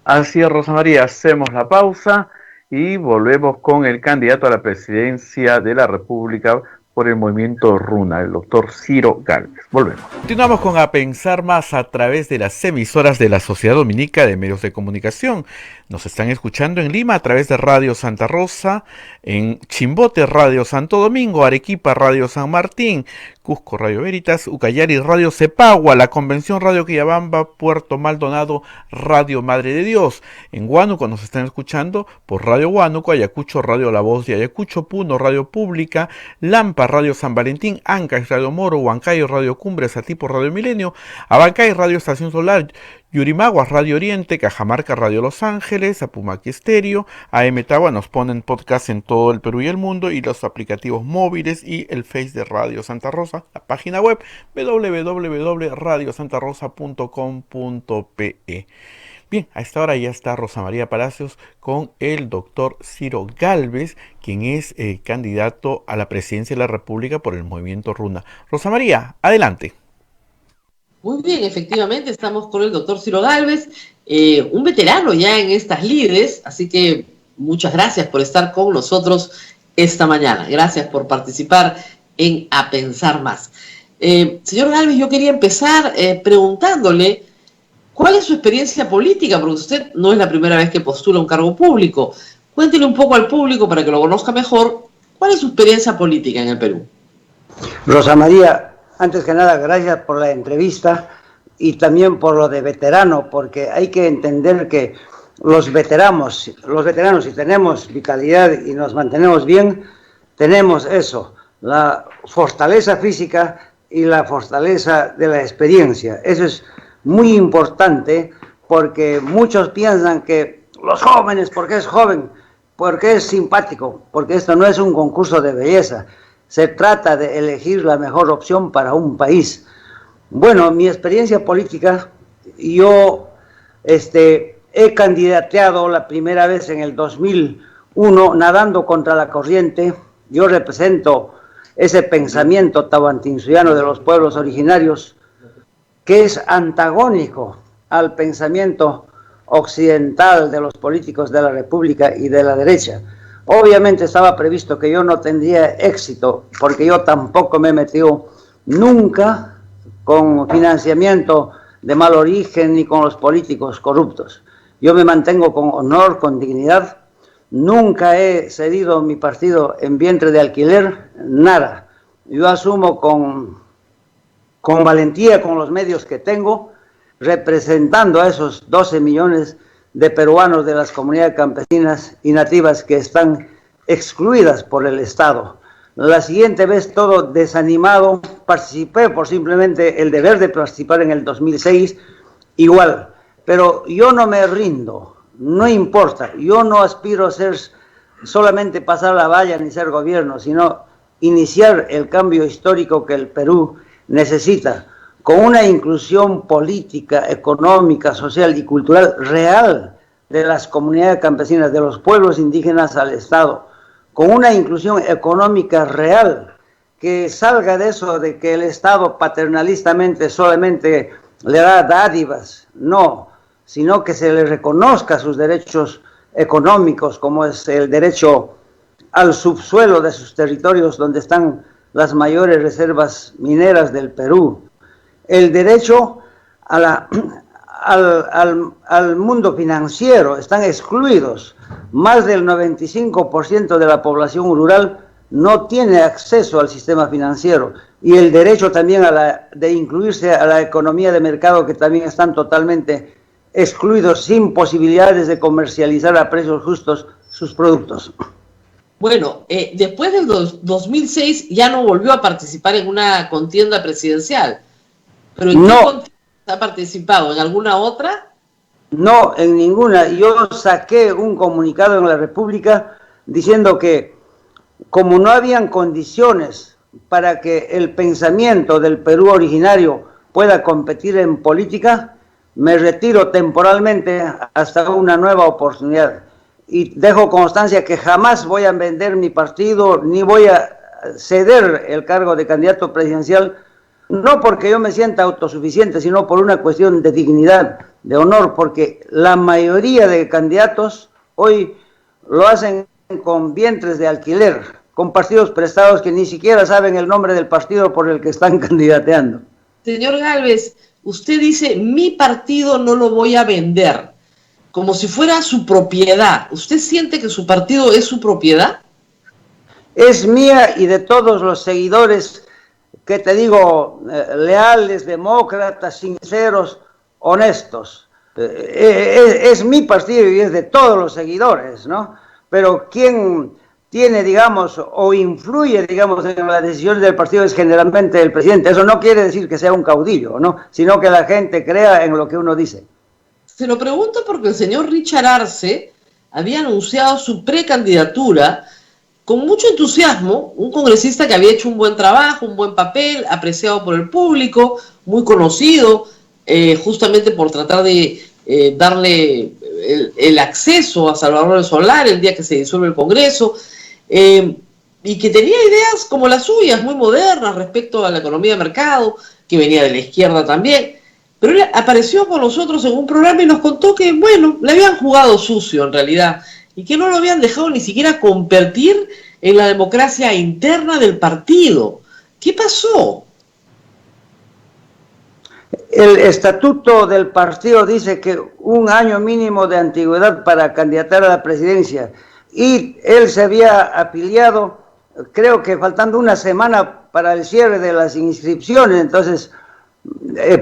Así es, Rosa María, hacemos la pausa y volvemos con el candidato a la presidencia de la República por el movimiento RUNA, el doctor Ciro Gálvez. Volvemos. Continuamos con A Pensar Más a través de las emisoras de la Sociedad Dominica de Medios de Comunicación. Nos están escuchando en Lima a través de Radio Santa Rosa, en Chimbote Radio Santo Domingo, Arequipa Radio San Martín, Cusco Radio Veritas, Ucayali Radio Cepagua, La Convención Radio Quillabamba, Puerto Maldonado Radio Madre de Dios. En Huánuco nos están escuchando por Radio Huánuco, Ayacucho Radio La Voz de Ayacucho, Puno Radio Pública, Lampa Radio San Valentín, Ancash Radio Moro, Huancayo Radio Cumbres, Satipo Radio Milenio, Abancay Radio Estación Solar, Yurimaguas Radio Oriente, Cajamarca Radio Los Ángeles, Apumaqui Estéreo, AM Tagua. Nos ponen podcast en todo el Perú y el mundo, y los aplicativos móviles y el Face de Radio Santa Rosa, la página web www.radiosantarosa.com.pe. Bien, a esta hora ya está Rosa María Palacios con el doctor Ciro Gálvez, quien es candidato a la presidencia de la República por el movimiento RUNA. Rosa María, adelante. Muy bien, efectivamente estamos con el doctor Ciro Gálvez, un veterano ya en estas lides, así que muchas gracias por estar con nosotros esta mañana. Gracias por participar en A Pensar Más. Señor Gálvez, yo quería empezar preguntándole cuál es su experiencia política, porque usted no es la primera vez que postula un cargo público. Cuéntele un poco al público para que lo conozca mejor. ¿Cuál es su experiencia política en el Perú? Rosa María, antes que nada, gracias por la entrevista y también por lo de veterano, porque hay que entender que los veteranos, si tenemos vitalidad y nos mantenemos bien, tenemos eso, la fortaleza física y la fortaleza de la experiencia. Eso es muy importante, porque muchos piensan que los jóvenes, porque es joven, porque es simpático, porque esto no es un concurso de belleza. Se trata de elegir la mejor opción para un país. Bueno, mi experiencia política, yo he candidateado la primera vez en el 2001, nadando contra la corriente. Yo represento ese pensamiento tahuantinsuiano de los pueblos originarios, que es antagónico al pensamiento occidental de los políticos de la República y de la derecha. Obviamente estaba previsto que yo no tendría éxito, porque yo tampoco me he metido nunca con financiamiento de mal origen ni con los políticos corruptos. Yo me mantengo con honor, con dignidad. Nunca he cedido mi partido en vientre de alquiler, nada. Yo asumo con con valentía, con los medios que tengo, representando a esos 12 millones de peruanos de las comunidades campesinas y nativas que están excluidas por el Estado. La siguiente vez todo desanimado, participé por simplemente el deber de participar en el 2006, igual, pero yo no me rindo, no importa, yo no aspiro a ser solamente pasar la valla ni ser gobierno, sino iniciar el cambio histórico que el Perú necesita, con una inclusión política, económica, social y cultural real de las comunidades campesinas, de los pueblos indígenas al Estado, con una inclusión económica real, que salga de eso de que el Estado paternalistamente solamente le da dádivas, no, sino que se le reconozca sus derechos económicos, como es el derecho al subsuelo de sus territorios donde están las mayores reservas mineras del Perú, el derecho a al mundo financiero, están excluidos. Más del 95% de la población rural no tiene acceso al sistema financiero, y el derecho también de incluirse a la economía de mercado, que también están totalmente excluidos, sin posibilidades de comercializar a precios justos sus productos. Bueno, después del 2006 ya no volvió a participar en una contienda presidencial. ¿Pero en qué contienda ha participado? ¿En alguna otra? No, en ninguna. Yo saqué un comunicado en la República diciendo que, como no habían condiciones para que el pensamiento del Perú originario pueda competir en política, me retiro temporalmente hasta una nueva oportunidad. Y dejo constancia que jamás voy a vender mi partido, ni voy a ceder el cargo de candidato presidencial, no porque yo me sienta autosuficiente, sino por una cuestión de dignidad, de honor, porque la mayoría de candidatos hoy lo hacen con vientres de alquiler, con partidos prestados que ni siquiera saben el nombre del partido por el que están candidateando. Señor Gálvez, usted dice, mi partido no lo voy a vender, como si fuera su propiedad. ¿Usted siente que su partido es su propiedad? Es mía y de todos los seguidores, que te digo, leales, demócratas, sinceros, honestos. Es mi partido y es de todos los seguidores, ¿no? Pero quien tiene, digamos, o influye, digamos, en las decisiones del partido es generalmente el presidente. Eso no quiere decir que sea un caudillo, ¿no? Sino que la gente crea en lo que uno dice. Se lo pregunto porque el señor Richard Arce había anunciado su precandidatura con mucho entusiasmo, un congresista que había hecho un buen trabajo, un buen papel, apreciado por el público, muy conocido, justamente por tratar de darle el acceso a Salvador Solar el día que se disuelve el Congreso, y que tenía ideas como las suyas, muy modernas respecto a la economía de mercado, que venía de la izquierda también. Pero él apareció con nosotros en un programa y nos contó que, bueno, le habían jugado sucio en realidad, y que no lo habían dejado ni siquiera competir en la democracia interna del partido. ¿Qué pasó? El estatuto del partido dice que 1 año mínimo de antigüedad para candidatar a la presidencia, y él se había afiliado, creo que faltando una semana para el cierre de las inscripciones. Entonces,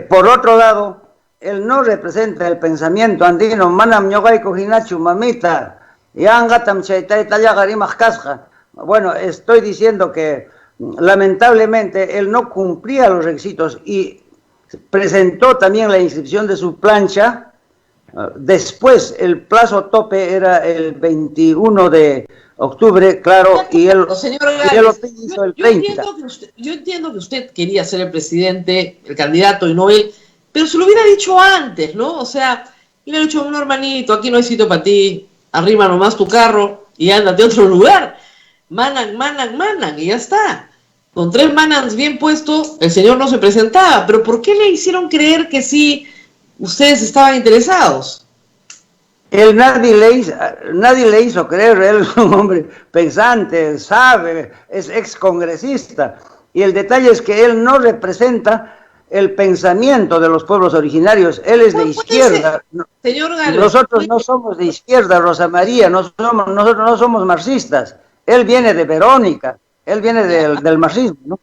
por otro lado, él no representa el pensamiento andino. Manam ñogay kojinachu mamita, yangatam chaytay tallagarimaj kasja. Bueno, estoy diciendo que lamentablemente él no cumplía los requisitos y presentó también la inscripción de su plancha. Después, el plazo tope era el 21 de octubre, claro, y él, señor Gálvez, hizo el 30. Yo entiendo que usted quería ser el presidente, el candidato y no él, pero se lo hubiera dicho antes, ¿no? O sea, le hubiera dicho, no, hermanito, aquí no hay sitio para ti, arriba nomás tu carro y ándate a otro lugar. Manan, y ya está. Con 3 manans bien puestos, el señor no se presentaba. Pero ¿por qué le hicieron creer que sí ustedes estaban interesados? Nadie le hizo creer. Él es un hombre pensante, sabe, es excongresista. Y el detalle es que él no representa el pensamiento de los pueblos originarios. Él es de izquierda. Señor Gálvez, nosotros no somos de izquierda, Rosa María. Nosotros no somos marxistas. Él viene de Verónica. Él viene del marxismo, ¿no?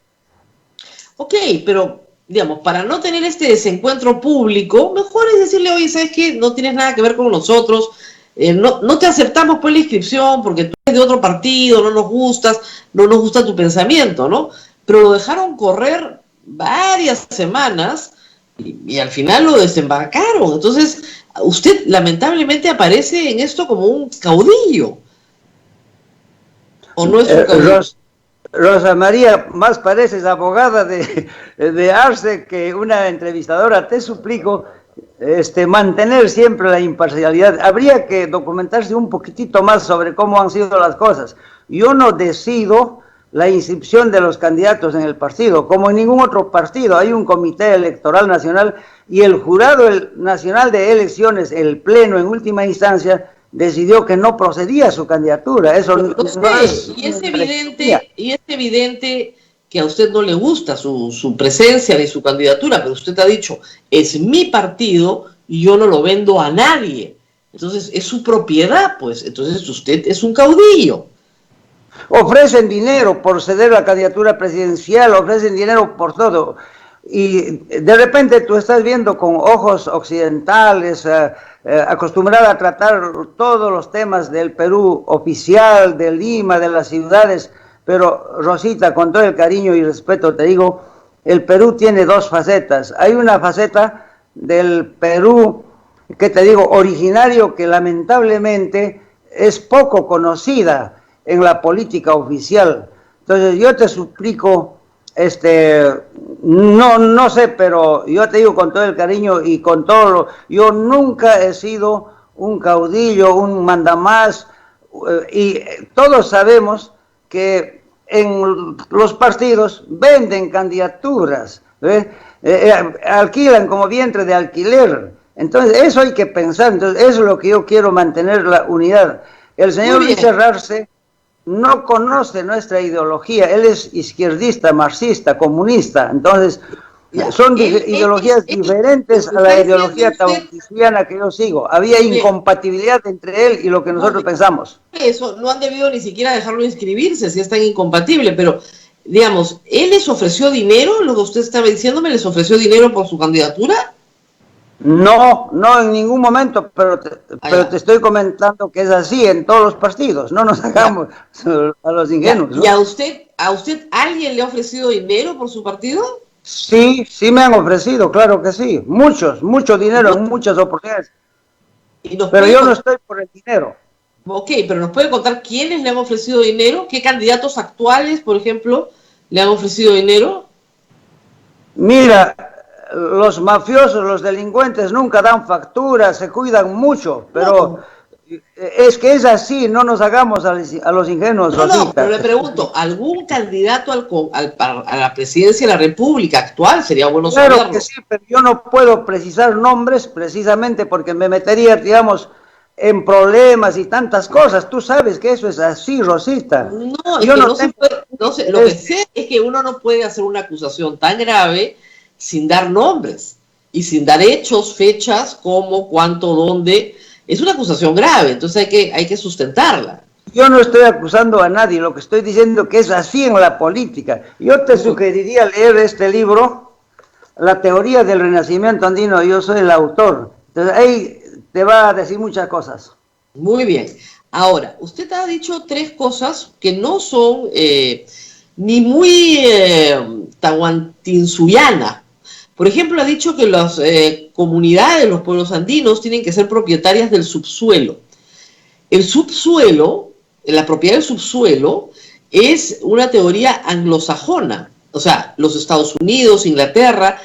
Ok, pero digamos, para no tener este desencuentro público, mejor es decirle, oye, ¿sabes qué? No tienes nada que ver con nosotros, no te aceptamos por la inscripción porque tú eres de otro partido, no nos gustas, no nos gusta tu pensamiento, ¿no? Pero lo dejaron correr varias semanas y al final lo desembarcaron. Entonces, usted lamentablemente aparece en esto como un caudillo. ¿O no es un caudillo? Rosa María, más pareces abogada de Arce que una entrevistadora. Te suplico mantener siempre la imparcialidad. Habría que documentarse un poquitito más sobre cómo han sido las cosas. Yo no decido la inscripción de los candidatos en el partido, como en ningún otro partido. Hay un comité electoral nacional y el jurado nacional de elecciones, el pleno en última instancia, decidió que no procedía su candidatura. Eso no es, y es evidente que a usted no le gusta su presencia ni su candidatura, pero usted ha dicho, es mi partido y yo no lo vendo a nadie. Entonces, es su propiedad, pues. Entonces, usted es un caudillo. Ofrecen dinero por ceder la candidatura presidencial, ofrecen dinero por todo. Y de repente tú estás viendo con ojos occidentales, acostumbrada a tratar todos los temas del Perú oficial, de Lima, de las ciudades, pero Rosita, con todo el cariño y respeto te digo, el Perú tiene dos facetas. Hay una faceta del Perú, que te digo, originario, que lamentablemente es poco conocida en la política oficial. Entonces yo te suplico, no sé, pero yo te digo con todo el cariño y con todo yo nunca he sido un caudillo, un mandamás, y todos sabemos que en los partidos venden candidaturas, alquilan como vientre de alquiler. Entonces eso hay que pensar. Entonces eso es lo que yo quiero, mantener la unidad. El señor Richard Arce no conoce nuestra ideología. Él es izquierdista, marxista, comunista. Entonces, son ideologías diferentes a la ideología tahuantinsuya que yo sigo. Había incompatibilidad entre él y lo que nosotros pensamos. Eso, no han debido ni siquiera dejarlo inscribirse si es tan incompatible, pero, digamos, ¿él les ofreció dinero? Lo que usted estaba diciéndome, ¿les ofreció dinero por su candidatura? No, en ningún momento, pero te estoy comentando que es así en todos los partidos. No nos hagamos a los ingenuos, ¿no? ¿Y a usted alguien le ha ofrecido dinero por su partido? Sí me han ofrecido, claro que sí. Mucho dinero en muchas oportunidades. Pero yo no estoy por el dinero. Ok, pero ¿nos puede contar quiénes le han ofrecido dinero? ¿Qué candidatos actuales, por ejemplo, le han ofrecido dinero? Mira, los mafiosos, los delincuentes nunca dan facturas, se cuidan mucho, pero es que es así, no nos hagamos a los ingenuos. No, pero le pregunto, ¿algún candidato a la presidencia de la República actual? Sería bueno saberlo. Claro que sí, pero yo no puedo precisar nombres precisamente porque me metería, digamos, en problemas y tantas cosas. Tú sabes que eso es así, Rosita. No, yo no sé, lo que sé es que uno no puede hacer una acusación tan grave sin dar nombres y sin dar hechos, fechas, cómo, cuánto, dónde. Es una acusación grave, entonces hay que sustentarla. Yo no estoy acusando a nadie, lo que estoy diciendo que es así en la política. Yo te sugeriría leer este libro, La teoría del renacimiento andino. Yo soy el autor, entonces ahí te va a decir muchas cosas. Muy bien. Ahora, usted ha dicho tres cosas que no son ni muy tahuantinsuyanas. Por ejemplo, ha dicho que las comunidades, los pueblos andinos, tienen que ser propietarias del subsuelo. El subsuelo, la propiedad del subsuelo, es una teoría anglosajona. O sea, los Estados Unidos, Inglaterra,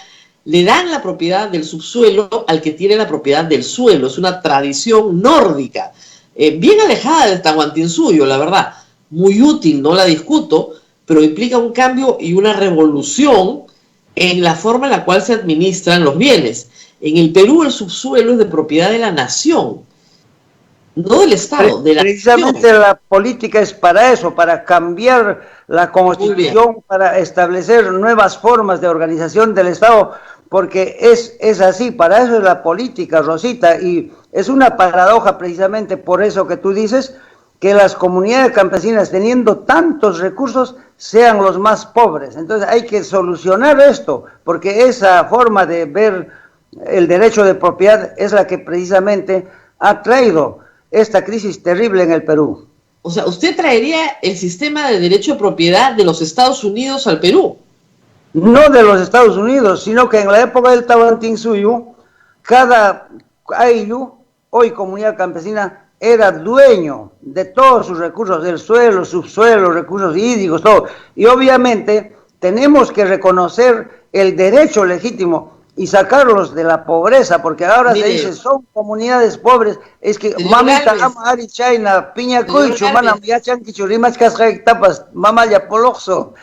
le dan la propiedad del subsuelo al que tiene la propiedad del suelo. Es una tradición nórdica, bien alejada del tahuantinsuyo, la verdad. Muy útil, no la discuto, pero implica un cambio y una revolución en la forma en la cual se administran los bienes. En el Perú el subsuelo es de propiedad de la nación, no del Estado, de la precisamente nación. La política es para eso, para cambiar la constitución, para establecer nuevas formas de organización del Estado, porque es así, para eso es la política, Rosita, y es una paradoja precisamente por eso que tú dices, que las comunidades campesinas, teniendo tantos recursos, sean los más pobres. Entonces hay que solucionar esto, porque esa forma de ver el derecho de propiedad es la que precisamente ha traído esta crisis terrible en el Perú. O sea, usted traería el sistema de derecho de propiedad de los Estados Unidos al Perú. No de los Estados Unidos, sino que en la época del Tahuantinsuyo, cada ayllu, hoy comunidad campesina, era dueño de todos sus recursos, del suelo, subsuelo, recursos hídricos, todo. Y obviamente tenemos que reconocer el derecho legítimo y sacarlos de la pobreza, porque ahora se dice, son comunidades pobres, es que mamita ama ari chayna, piña cuichu, mana yachan kichurimas casca tapas, mama ya poloxo.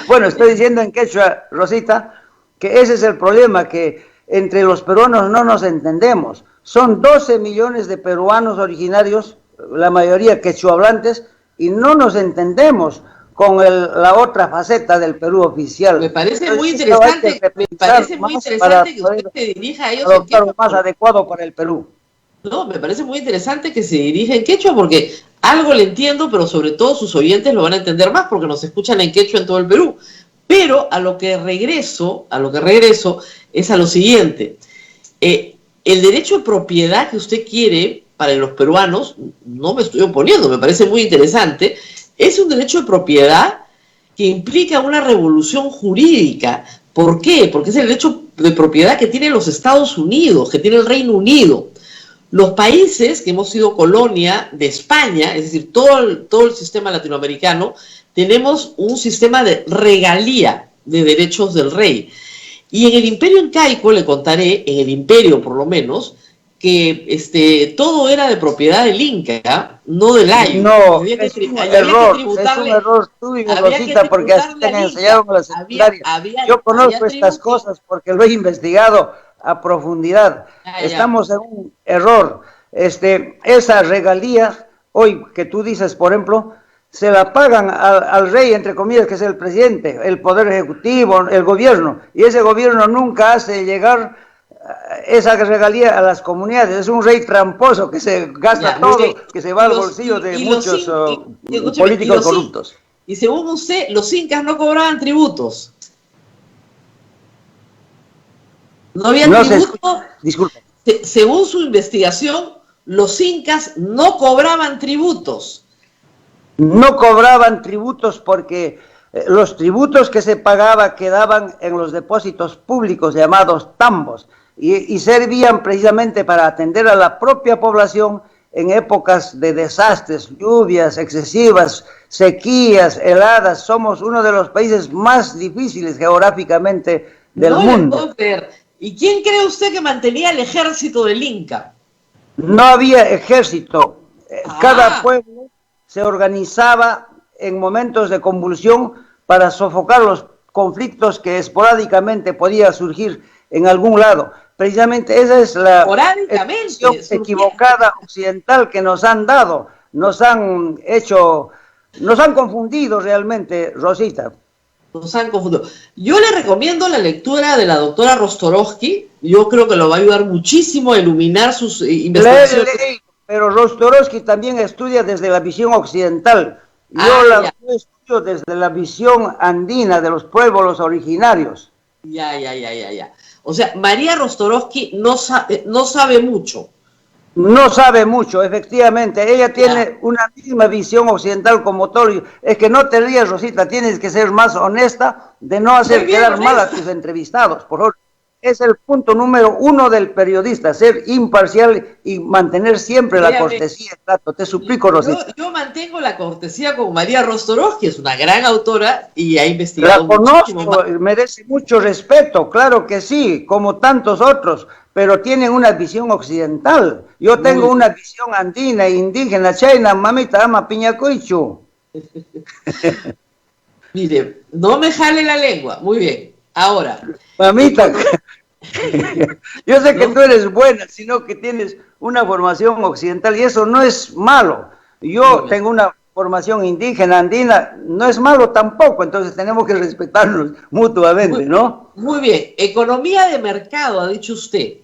Bueno, estoy diciendo en quechua, Rosita, que ese es el problema, que entre los peruanos no nos entendemos. Son 12 millones de peruanos originarios, la mayoría quechuahablantes, y no nos entendemos con la otra faceta del Perú oficial. Me parece muy interesante, que usted se dirija a ellos en quechua. Más adecuado para el Perú. No, me parece muy interesante que se dirija en quechua, porque algo le entiendo, pero sobre todo sus oyentes lo van a entender más, porque nos escuchan en quechua en todo el Perú. Pero a lo que regreso es a lo siguiente. El derecho de propiedad que usted quiere para los peruanos, no me estoy oponiendo, me parece muy interesante, es un derecho de propiedad que implica una revolución jurídica. ¿Por qué? Porque es el derecho de propiedad que tienen los Estados Unidos, que tiene el Reino Unido. Los países que hemos sido colonia de España, es decir, todo el sistema latinoamericano, tenemos un sistema de regalía de derechos del rey. Y en el imperio incaico, le contaré, en el imperio por lo menos, que todo era de propiedad del Inca, no del Ayu. No, es un error tuyo, Rosita, porque así te han enseñado en la secundaria. Yo conozco estas cosas porque lo he investigado a profundidad. Estamos en un error. Esa regalía, hoy que tú dices, por ejemplo, se la pagan al rey, entre comillas, que es el presidente, el poder ejecutivo, el gobierno, y ese gobierno nunca hace llegar esa regalía a las comunidades. Es un rey tramposo que se gasta todo, que se va al bolsillo de muchos políticos corruptos. Y según usted, los incas no cobraban tributos. No había tributos. Disculpa. Según su investigación, los incas no cobraban tributos. No cobraban tributos porque los tributos que se pagaba quedaban en los depósitos públicos llamados tambos y servían precisamente para atender a la propia población en épocas de desastres, lluvias excesivas, sequías, heladas. Somos uno de los países más difíciles geográficamente del mundo. ¿Y quién cree usted que mantenía el ejército del Inca? No había ejército. Cada pueblo se organizaba en momentos de convulsión para sofocar los conflictos que esporádicamente podía surgir en algún lado. Precisamente esa es la explicación equivocada occidental que nos han dado, nos han confundido realmente, Rosita. Nos han confundido. Yo le recomiendo la lectura de la doctora Rostorovsky. Yo creo que lo va a ayudar muchísimo a iluminar sus investigaciones. Pero Rostorovsky también estudia desde la visión occidental. Yo estudio desde la visión andina de los pueblos originarios. Ya. O sea, María Rostorovsky no sabe mucho. No sabe mucho, efectivamente. Ella tiene una misma visión occidental como todo. Es que no te rías, Rosita, tienes que ser más honesta de no hacer quedar mal a tus entrevistados, por favor. Es el punto número 1 del periodista, ser imparcial y mantener siempre la cortesía. Te suplico, Rosita. Yo mantengo la cortesía con María Rostorovsky, es una gran autora y ha investigado muchísimo. La conozco, merece mucho respeto, claro que sí, como tantos otros, pero tienen una visión occidental. Yo tengo una visión andina, indígena, chayna, mamita, ama, piñacuichu. Mire, no me jale la lengua, muy bien. Ahora, mamita, yo sé que tú eres buena, sino que tienes una formación occidental y eso no es malo. Yo tengo una formación indígena, andina, no es malo tampoco, entonces tenemos que respetarnos mutuamente, ¿no? Muy bien, economía de mercado, ha dicho usted.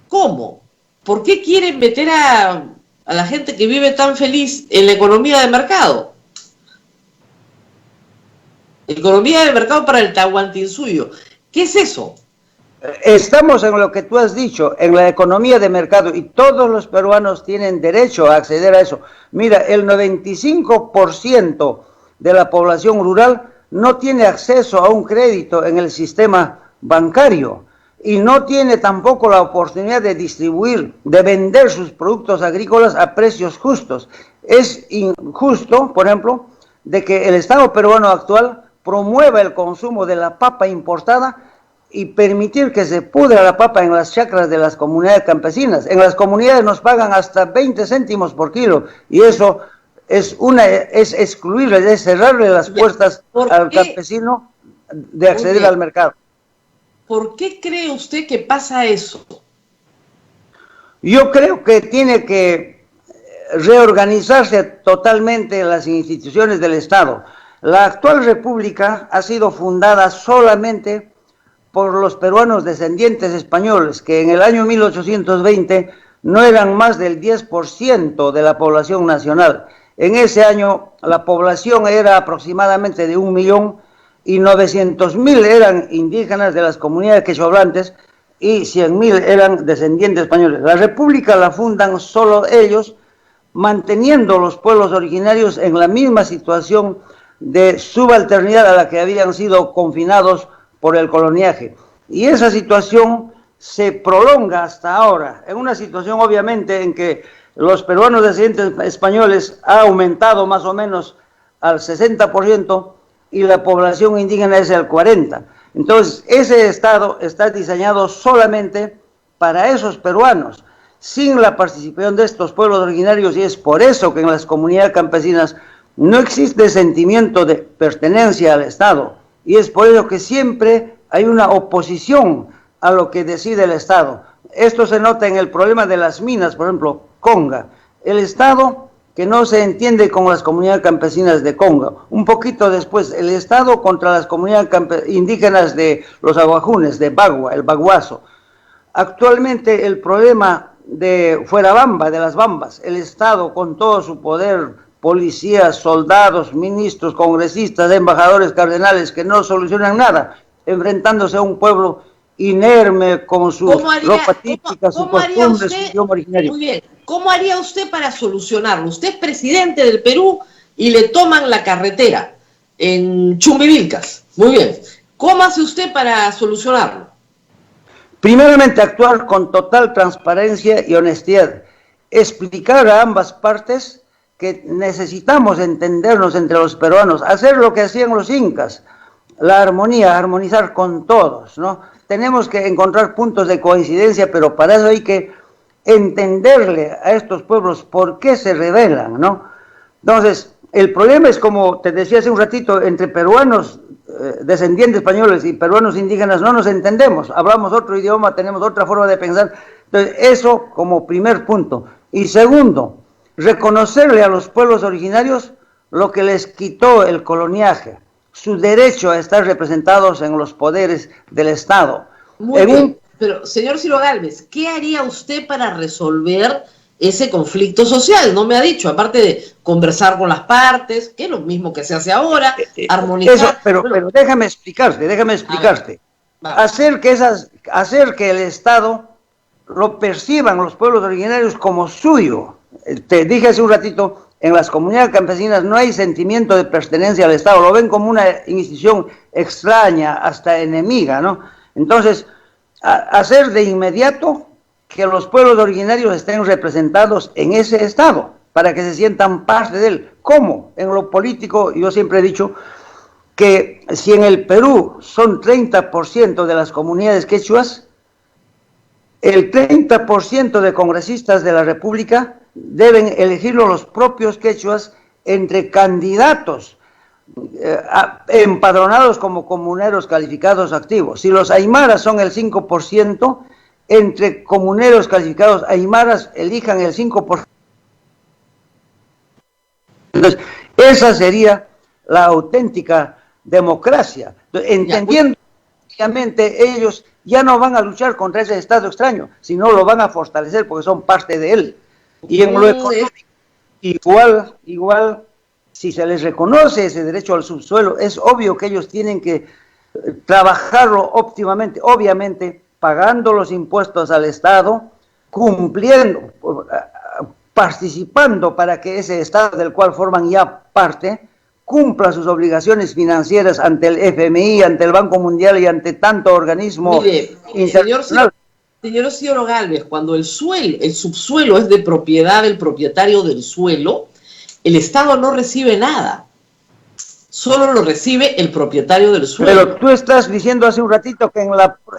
¿Cómo? ¿Por qué quieren meter a a la gente que vive tan feliz en la economía de mercado. Economía de mercado para el Tahuantinsuyo. ¿Qué es eso? Estamos en lo que tú has dicho, en la economía de mercado, y todos los peruanos tienen derecho a acceder a eso. Mira, el 95% de la población rural no tiene acceso a un crédito en el sistema bancario y no tiene tampoco la oportunidad de distribuir, de vender sus productos agrícolas a precios justos. Es injusto, por ejemplo, de que el Estado peruano actual promueva el consumo de la papa importada y permitir que se pudra la papa en las chacras de las comunidades campesinas. En las comunidades nos pagan hasta 20 céntimos por kilo y eso es excluirle, es cerrarle las puertas al campesino de acceder al mercado. ¿Por qué cree usted que pasa eso? Yo creo que tiene que reorganizarse totalmente las instituciones del Estado. La actual república ha sido fundada solamente por los peruanos descendientes españoles, que en el año 1820 no eran más del 10% de la población nacional. En ese año la población era aproximadamente de 1.900.000 eran indígenas de las comunidades quechohablantes y 100.000 eran descendientes españoles. La república la fundan solo ellos, manteniendo los pueblos originarios en la misma situación de subalternidad a la que habían sido confinados por el coloniaje. Y esa situación se prolonga hasta ahora, en una situación obviamente en que los peruanos descendientes españoles ha aumentado más o menos al 60% y la población indígena es el 40%. Entonces, ese Estado está diseñado solamente para esos peruanos, sin la participación de estos pueblos originarios, y es por eso que en las comunidades campesinas no existe sentimiento de pertenencia al Estado, y es por ello que siempre hay una oposición a lo que decide el Estado. Esto se nota en el problema de las minas, por ejemplo, Conga. El Estado que no se entiende con las comunidades campesinas de Conga. Un poquito después, el Estado contra las comunidades indígenas de los aguajunes, de Bagua, el Baguazo. Actualmente el problema de Fuerabamba, de las Bambas, el Estado con todo su poder, policías, soldados, ministros, congresistas, embajadores, cardenales, que no solucionan nada, enfrentándose a un pueblo inerme con su ropa típica, su costumbre, su idioma originario. Muy bien. ¿Cómo haría usted para solucionarlo? Usted es presidente del Perú y le toman la carretera en Chumbivilcas. Muy bien. ¿Cómo hace usted para solucionarlo? Primeramente, actuar con total transparencia y honestidad. Explicar a ambas partes que necesitamos entendernos entre los peruanos, hacer lo que hacían los incas, la armonía, armonizar con todos, ¿no? Tenemos que encontrar puntos de coincidencia, pero para eso hay que entenderle a estos pueblos por qué se rebelan, ¿no? Entonces, el problema es, como te decía hace un ratito, entre peruanos descendientes españoles y peruanos indígenas no nos entendemos, hablamos otro idioma, tenemos otra forma de pensar. Entonces, eso como primer punto. Y segundo, reconocerle a los pueblos originarios lo que les quitó el coloniaje, su derecho a estar representados en los poderes del Estado. Muy bien, pero señor Ciro Gálvez, ¿qué haría usted para resolver ese conflicto social? No me ha dicho, aparte de conversar con las partes, que es lo mismo que se hace ahora, armonizar. Eso, pero déjame explicarte. Hacer que el Estado lo perciban los pueblos originarios como suyo. Te dije hace un ratito, en las comunidades campesinas no hay sentimiento de pertenencia al Estado, lo ven como una institución extraña, hasta enemiga, ¿no? Entonces, hacer de inmediato que los pueblos originarios estén representados en ese Estado, para que se sientan parte de él. ¿Cómo? En lo político, yo siempre he dicho que si en el Perú son 30% de las comunidades quechuas, el 30% de congresistas de la República deben elegirlo los propios quechuas entre candidatos empadronados como comuneros calificados activos. Si los aymaras son el 5%, entre comuneros calificados aymaras elijan el 5%. Entonces, esa sería la auténtica democracia. Entendiendo que obviamente ellos ya no van a luchar contra ese Estado extraño, sino lo van a fortalecer porque son parte de él. Y en lo económico, igual, si se les reconoce ese derecho al subsuelo, es obvio que ellos tienen que trabajarlo óptimamente, obviamente, pagando los impuestos al Estado, cumpliendo, participando para que ese Estado del cual forman ya parte, cumpla sus obligaciones financieras ante el FMI, ante el Banco Mundial y ante tanto organismo internacional. Señor Isidoro Gálvez, cuando el subsuelo es de propiedad del propietario del suelo, el Estado no recibe nada. Solo lo recibe el propietario del suelo. Pero tú estás diciendo hace un ratito que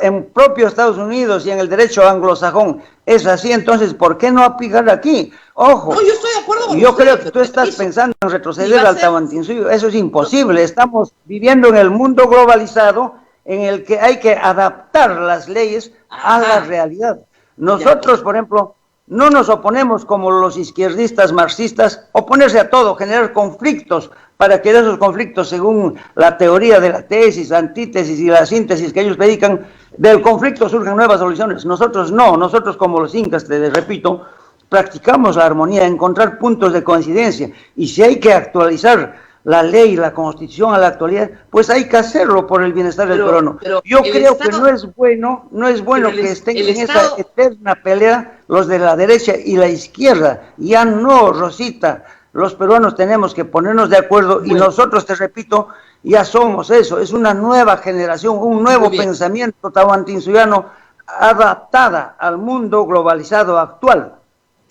en propio Estados Unidos y en el derecho anglosajón es así, entonces ¿por qué no aplicar aquí? Ojo, no, yo estoy de acuerdo con yo usted, creo que tú estás pensando en retroceder al Tahuantinsuyo. Eso es imposible. Estamos viviendo en el mundo globalizado en el que hay que adaptar las leyes a la realidad. Nosotros, por ejemplo, no nos oponemos como los izquierdistas marxistas, oponerse a todo, generar conflictos, para que de esos conflictos, según la teoría de la tesis, antítesis y la síntesis que ellos predican, del conflicto surgen nuevas soluciones. Nosotros no, nosotros como los incas, te repito, practicamos la armonía, encontrar puntos de coincidencia, y si hay que actualizar la ley, la constitución a la actualidad, pues hay que hacerlo por el bienestar del peruano. Yo creo que no es bueno que estén en esa eterna pelea los de la derecha y la izquierda. Ya no, Rosita, los peruanos tenemos que ponernos de acuerdo y nosotros, te repito, ya somos eso, es una nueva generación, un nuevo pensamiento tahuantinsuyano adaptada al mundo globalizado actual.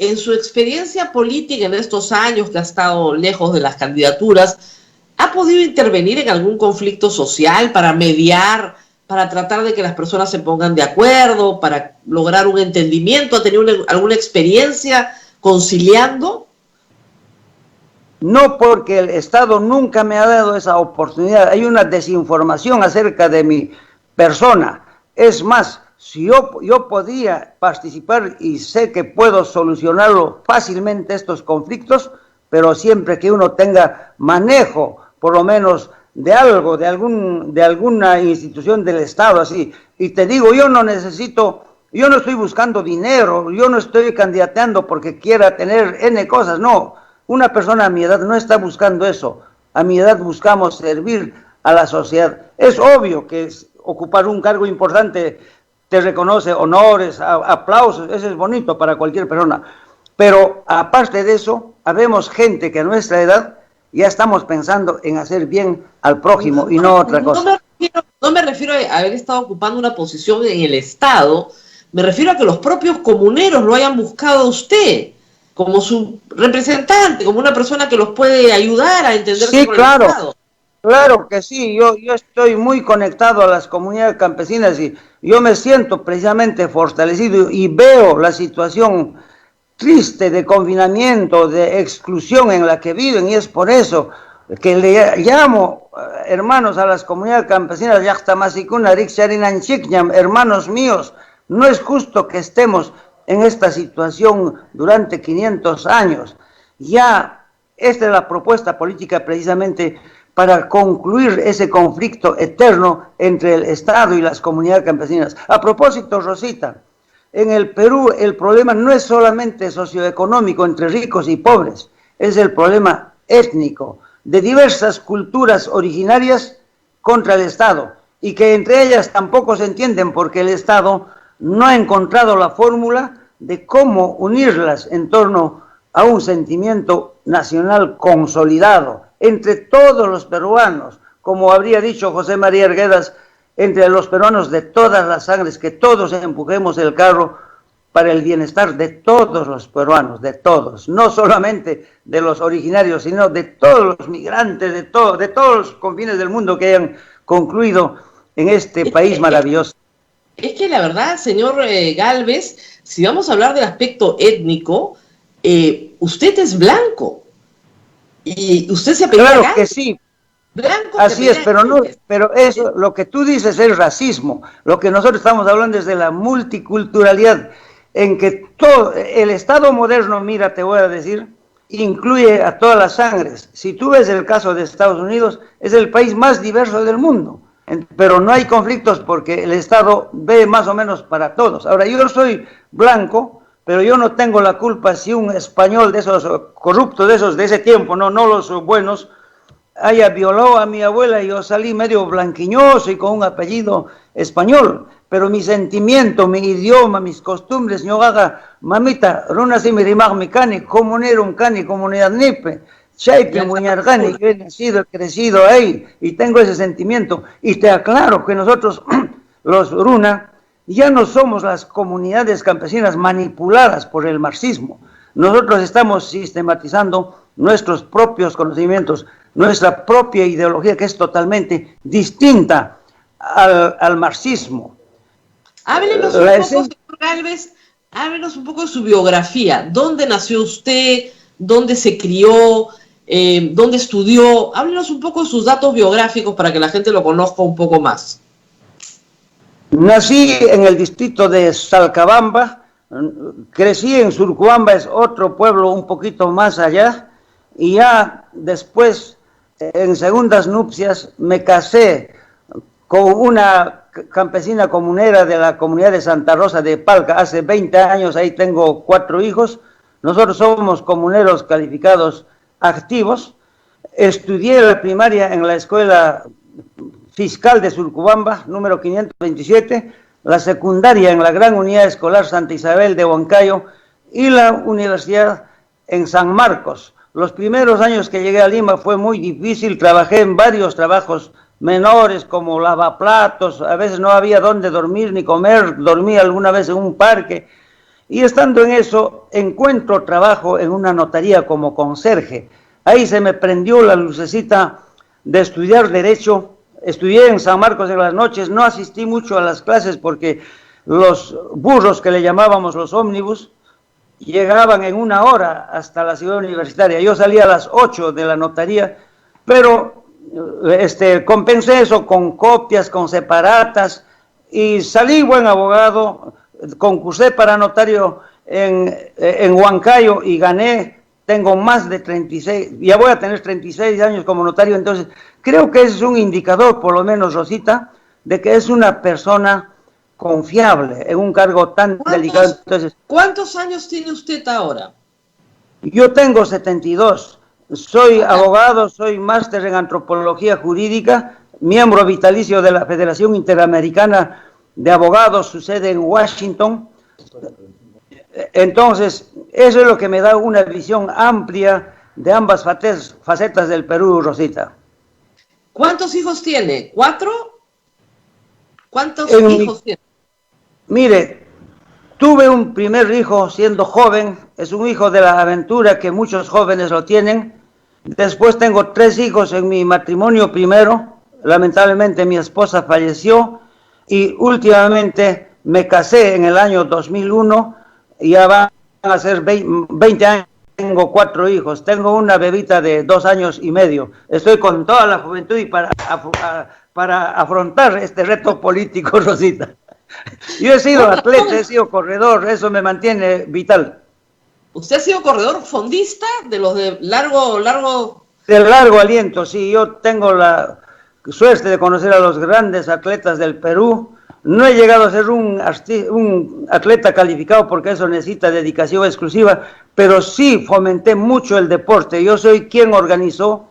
En su experiencia política en estos años que ha estado lejos de las candidaturas, ¿ha podido intervenir en algún conflicto social para mediar, para tratar de que las personas se pongan de acuerdo, para lograr un entendimiento? ¿Ha tenido alguna experiencia conciliando? No, porque el Estado nunca me ha dado esa oportunidad. Hay una desinformación acerca de mi persona. Es más, si yo podía participar y sé que puedo solucionarlo fácilmente estos conflictos, pero siempre que uno tenga manejo, por lo menos de algo, de alguna institución del Estado, así. Y te digo, yo no estoy buscando dinero, yo no estoy candidateando porque quiera tener N cosas, no. Una persona a mi edad no está buscando eso. A mi edad buscamos servir a la sociedad. Es obvio que ocupar un cargo importante te reconoce honores, aplausos, eso es bonito para cualquier persona. Pero aparte de eso, habemos gente que a nuestra edad ya estamos pensando en hacer bien al prójimo y no otra cosa. No me refiero a haber estado ocupando una posición en el Estado, me refiero a que los propios comuneros lo hayan buscado a usted como su representante, como una persona que los puede ayudar a entenderse con el Estado. Claro que sí, yo estoy muy conectado a las comunidades campesinas y yo me siento precisamente fortalecido y veo la situación triste de confinamiento, de exclusión en la que viven, y es por eso que le llamo, hermanos, a las comunidades campesinas, hermanos míos, no es justo que estemos en esta situación durante 500 años. Ya esta es la propuesta política precisamente para concluir ese conflicto eterno entre el Estado y las comunidades campesinas. A propósito, Rosita, en el Perú el problema no es solamente socioeconómico entre ricos y pobres, es el problema étnico de diversas culturas originarias contra el Estado, y que entre ellas tampoco se entienden porque el Estado no ha encontrado la fórmula de cómo unirlas en torno a un sentimiento nacional consolidado entre todos los peruanos, como habría dicho José María Arguedas, entre los peruanos de todas las sangres, que todos empujemos el carro para el bienestar de todos los peruanos, de todos, no solamente de los originarios, sino de todos los migrantes, de todos los confines del mundo que hayan concluido en este país maravilloso. Es que la verdad, señor Gálvez, si vamos a hablar del aspecto étnico, usted es blanco. Y usted se apellida Claro Gálvez. que sí. Blanco. Así es, pero eso, lo que tú dices es racismo. Lo que nosotros estamos hablando es de la multiculturalidad, en que todo el Estado moderno, mira, te voy a decir, incluye a todas las sangres. Si tú ves el caso de Estados Unidos, es el país más diverso del mundo, pero no hay conflictos porque el Estado ve más o menos para todos. Ahora, yo soy blanco pero yo no tengo la culpa si un español de esos corruptos, de esos de ese tiempo, no los buenos, haya violado a mi abuela y yo salí medio blanquiñoso y con un apellido español, pero mi sentimiento, mi idioma, mis costumbres, yo haga, mamita, runa si mi rimag mi cani, comunerum cani, comunidad nipe, chaipe, muñargani, yo he nacido, he crecido ahí y tengo ese sentimiento. Y te aclaro que nosotros, los runa, ya no somos las comunidades campesinas manipuladas por el marxismo. Nosotros estamos sistematizando nuestros propios conocimientos, nuestra propia ideología, que es totalmente distinta al marxismo. Háblenos un poco, señor Gálvez, háblenos un poco de su biografía. ¿Dónde nació usted? ¿Dónde se crió? ¿Dónde estudió? Háblenos un poco de sus datos biográficos para que la gente lo conozca un poco más. Nací en el distrito de Salcabamba, crecí en Surcuamba, es otro pueblo un poquito más allá, y ya después, en segundas nupcias, me casé con una campesina comunera de la comunidad de Santa Rosa de Palca. Hace 20 años, ahí tengo 4 hijos. Nosotros somos comuneros calificados activos. Estudié la primaria en la escuela fiscal de Surcuamba, número 527, la secundaria en la Gran Unidad Escolar Santa Isabel de Huancayo y la universidad en San Marcos. Los primeros años que llegué a Lima fue muy difícil, trabajé en varios trabajos menores como lavaplatos, a veces no había dónde dormir ni comer, dormí alguna vez en un parque, y estando en eso encuentro trabajo en una notaría como conserje. Ahí se me prendió la lucecita de estudiar Derecho. Estudié en San Marcos en las noches, no asistí mucho a las clases porque los burros que le llamábamos los ómnibus llegaban en 1 hora hasta la ciudad universitaria. Yo salía a las 8 de la notaría, pero compensé eso con copias, con separatas, y salí buen abogado, concursé para notario en Huancayo y gané. Tengo más de 36, ya voy a tener 36 años como notario, entonces creo que es un indicador, por lo menos, Rosita, de que es una persona confiable en un cargo tan delicado. Entonces, ¿cuántos años tiene usted ahora? Yo tengo 72, soy abogado, soy máster en antropología jurídica, miembro vitalicio de la Federación Interamericana de Abogados, su sede en Washington. Entonces, eso es lo que me da una visión amplia de ambas facetas del Perú, Rosita. ¿Cuántos hijos tiene? ¿4? ¿Cuántos hijos tiene? Mire, tuve un primer hijo siendo joven, es un hijo de la aventura que muchos jóvenes lo tienen. Después tengo 3 hijos en mi matrimonio primero, lamentablemente mi esposa falleció, y últimamente me casé en el año 2001, ya van a ser 20 años, tengo 4 hijos, tengo una bebita de 2 años y medio, estoy con toda la juventud y para afrontar este reto político, Rosita. Yo he sido atleta, he sido corredor, eso me mantiene vital. ¿Usted ha sido corredor fondista de los de largo? De largo aliento, sí, yo tengo la suerte de conocer a los grandes atletas del Perú. No he llegado a ser un atleta calificado porque eso necesita dedicación exclusiva, pero sí fomenté mucho el deporte. Yo soy quien organizó,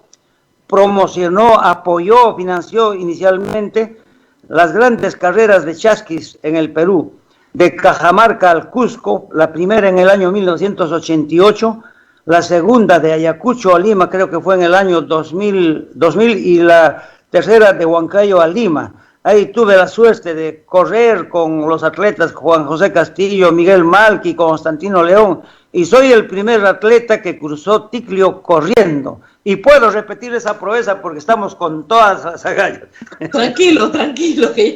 promocionó, apoyó, financió inicialmente las grandes carreras de chasquis en el Perú, de Cajamarca al Cusco, la primera en el año 1988, la segunda de Ayacucho a Lima creo que fue en el año 2000 y la tercera de Huancayo a Lima. Ahí tuve la suerte de correr con los atletas Juan José Castillo, Miguel Malqui, Constantino León, y soy el primer atleta que cruzó Ticlio corriendo. Y puedo repetir esa proeza porque estamos con todas las agallas. Tranquilo, que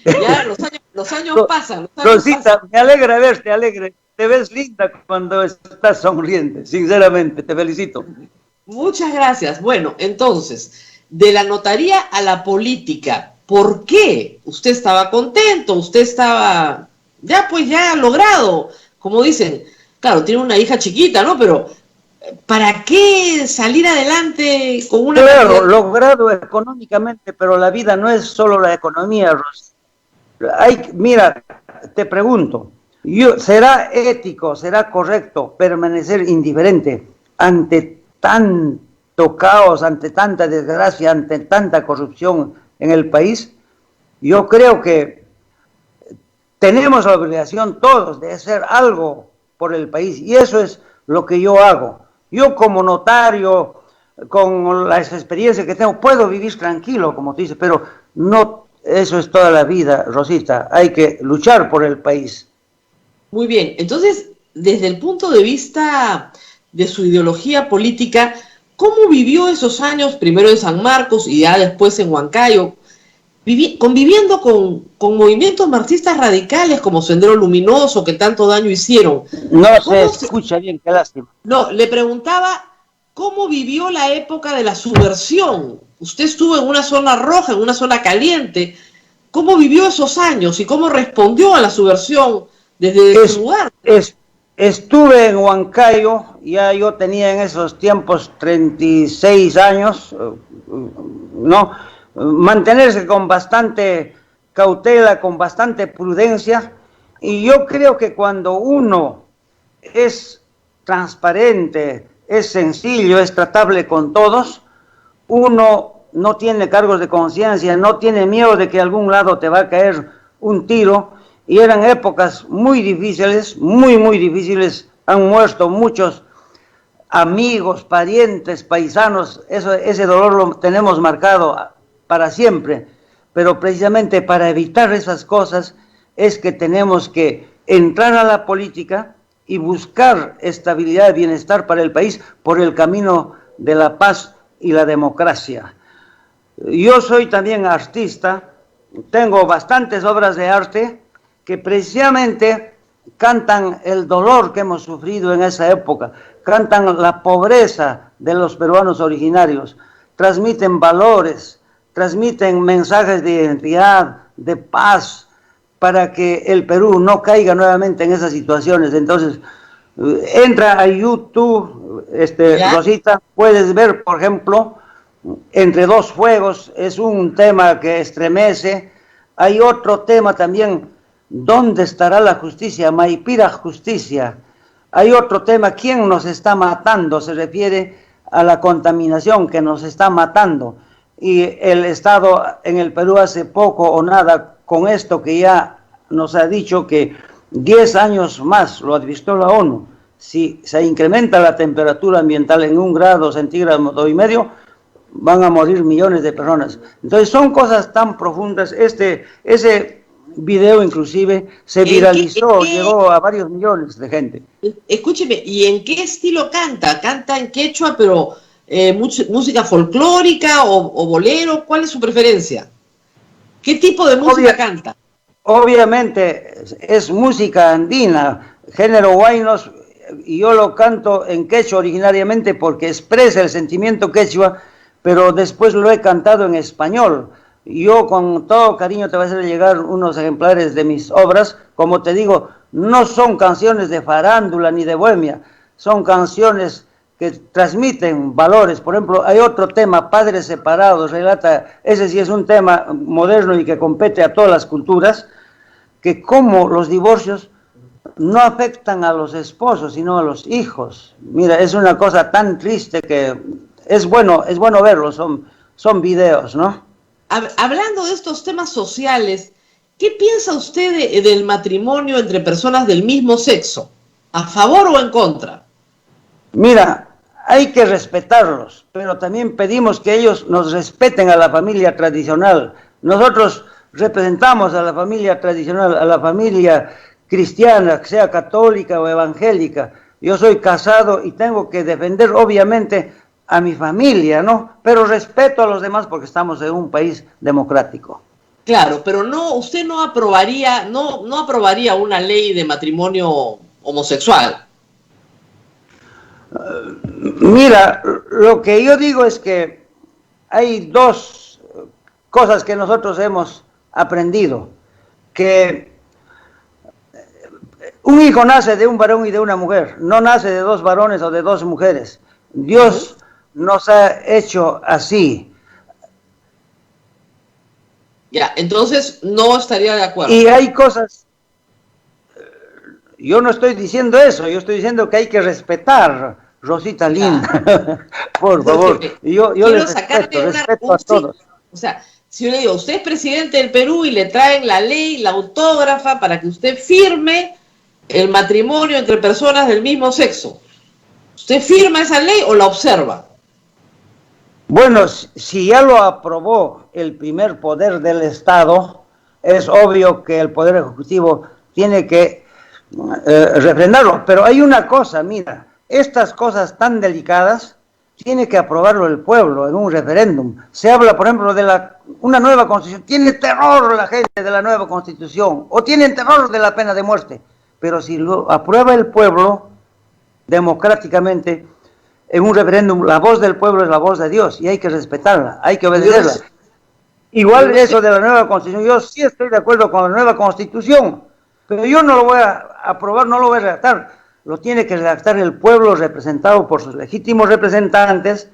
ya los años pasan. Rosita, me alegra verte, alegre. Te ves linda cuando estás sonriente, sinceramente, te felicito. Muchas gracias. Bueno, entonces, de la notaría a la política, ¿por qué? Usted estaba contento, usted estaba ya logrado, como dicen. Claro, tiene una hija chiquita, ¿no? Pero ¿para qué salir adelante con una... Claro, logrado económicamente, pero la vida no es solo la economía, Rosa. Mira, te pregunto, Será ético, será correcto permanecer indiferente ante tanto caos, ante tanta desgracia, ante tanta corrupción en el país. Yo creo que tenemos la obligación todos de hacer algo por el país, y eso es lo que yo hago. Yo como notario, con la experiencia que tengo, puedo vivir tranquilo, como tú dices, pero no, eso es toda la vida, Rosita. Hay que luchar por el país. Muy bien, entonces, desde el punto de vista de su ideología política, ¿cómo vivió esos años, primero en San Marcos y ya después en Huancayo, conviviendo con movimientos marxistas radicales como Sendero Luminoso, que tanto daño hicieron? No se escucha bien, qué lástima. No, le preguntaba cómo vivió la época de la subversión. Usted estuvo en una zona roja, en una zona caliente. ¿Cómo vivió esos años y cómo respondió a la subversión desde su lugar? Estuve en Huancayo, ya yo tenía en esos tiempos 36 años, ¿no? Mantenerse con bastante cautela, con bastante prudencia, y yo creo que cuando uno es transparente, es sencillo, es tratable con todos, uno no tiene cargos de conciencia, no tiene miedo de que a algún lado te va a caer un tiro, y eran épocas muy difíciles, muy difíciles. Han muerto muchos amigos, parientes, paisanos. Ese dolor lo tenemos marcado para siempre, pero precisamente para evitar esas cosas es que tenemos que entrar a la política y buscar estabilidad y bienestar para el país por el camino de la paz y la democracia. Yo soy también artista, tengo bastantes obras de arte que precisamente cantan el dolor que hemos sufrido en esa época, cantan la pobreza de los peruanos originarios, transmiten valores, transmiten mensajes de identidad, de paz, para que el Perú no caiga nuevamente en esas situaciones. Entonces, entra a YouTube, Rosita, puedes ver, por ejemplo, Entre dos fuegos, es un tema que estremece. Hay otro tema también, ¿dónde estará la justicia? Maipira justicia. Hay otro tema, ¿quién nos está matando? Se refiere a la contaminación que nos está matando. Y el Estado en el Perú hace poco o nada con esto que ya nos ha dicho que 10 años más, lo advirtió la ONU, si se incrementa la temperatura ambiental en 1 grado centígrado y medio, van a morir millones de personas. Entonces son cosas tan profundas. Ese video inclusive se viralizó, llegó a varios millones de gente. Escúcheme, ¿y en qué estilo canta? ¿Canta en quechua, pero música folclórica o bolero? ¿Cuál es su preferencia? ¿Qué tipo de música canta? Obviamente es música andina, género huaynos, y yo lo canto en quechua originariamente porque expresa el sentimiento quechua, pero después lo he cantado en español. Yo con todo cariño te voy a hacer llegar unos ejemplares de mis obras. Como te digo, no son canciones de farándula ni de bohemia, son canciones que transmiten valores. Por ejemplo, hay otro tema, Padres Separados, relata, ese sí es un tema moderno y que compete a todas las culturas, que como los divorcios no afectan a los esposos, sino a los hijos. Mira, es una cosa tan triste que es bueno verlo, son videos, ¿no? Hablando de estos temas sociales, ¿qué piensa usted del matrimonio entre personas del mismo sexo? ¿A favor o en contra? Mira, hay que respetarlos, pero también pedimos que ellos nos respeten a la familia tradicional. Nosotros representamos a la familia tradicional, a la familia cristiana, sea católica o evangélica. Yo soy casado y tengo que defender, obviamente, a mi familia, ¿no? Pero respeto a los demás porque estamos en un país democrático. Claro, pero usted no aprobaría una ley de matrimonio homosexual. Mira, lo que yo digo es que hay dos cosas que nosotros hemos aprendido, que un hijo nace de un varón y de una mujer, no nace de 2 varones o de 2 mujeres. Dios nos ha hecho así. Ya, entonces no estaría de acuerdo. Y hay cosas, yo no estoy diciendo eso, yo estoy diciendo que hay que respetar, Rosita linda, por favor. Yo les respeto a todos. O sea, si yo le digo, usted es presidente del Perú y le traen la ley, la autógrafa para que usted firme el matrimonio entre personas del mismo sexo, ¿usted firma esa ley o la observa? Bueno, si ya lo aprobó el primer poder del Estado, es obvio que el Poder Ejecutivo tiene que refrendarlo. Pero hay una cosa, mira, estas cosas tan delicadas tiene que aprobarlo el pueblo en un referéndum. Se habla, por ejemplo, de una nueva constitución. Tiene terror la gente de la nueva constitución, o tienen terror de la pena de muerte. Pero si lo aprueba el pueblo democráticamente, en un referéndum, la voz del pueblo es la voz de Dios y hay que respetarla, hay que obedecerla. Igual eso de la nueva constitución, yo sí estoy de acuerdo con la nueva constitución, pero yo no lo voy a aprobar, no lo voy a redactar, lo tiene que redactar el pueblo representado por sus legítimos representantes,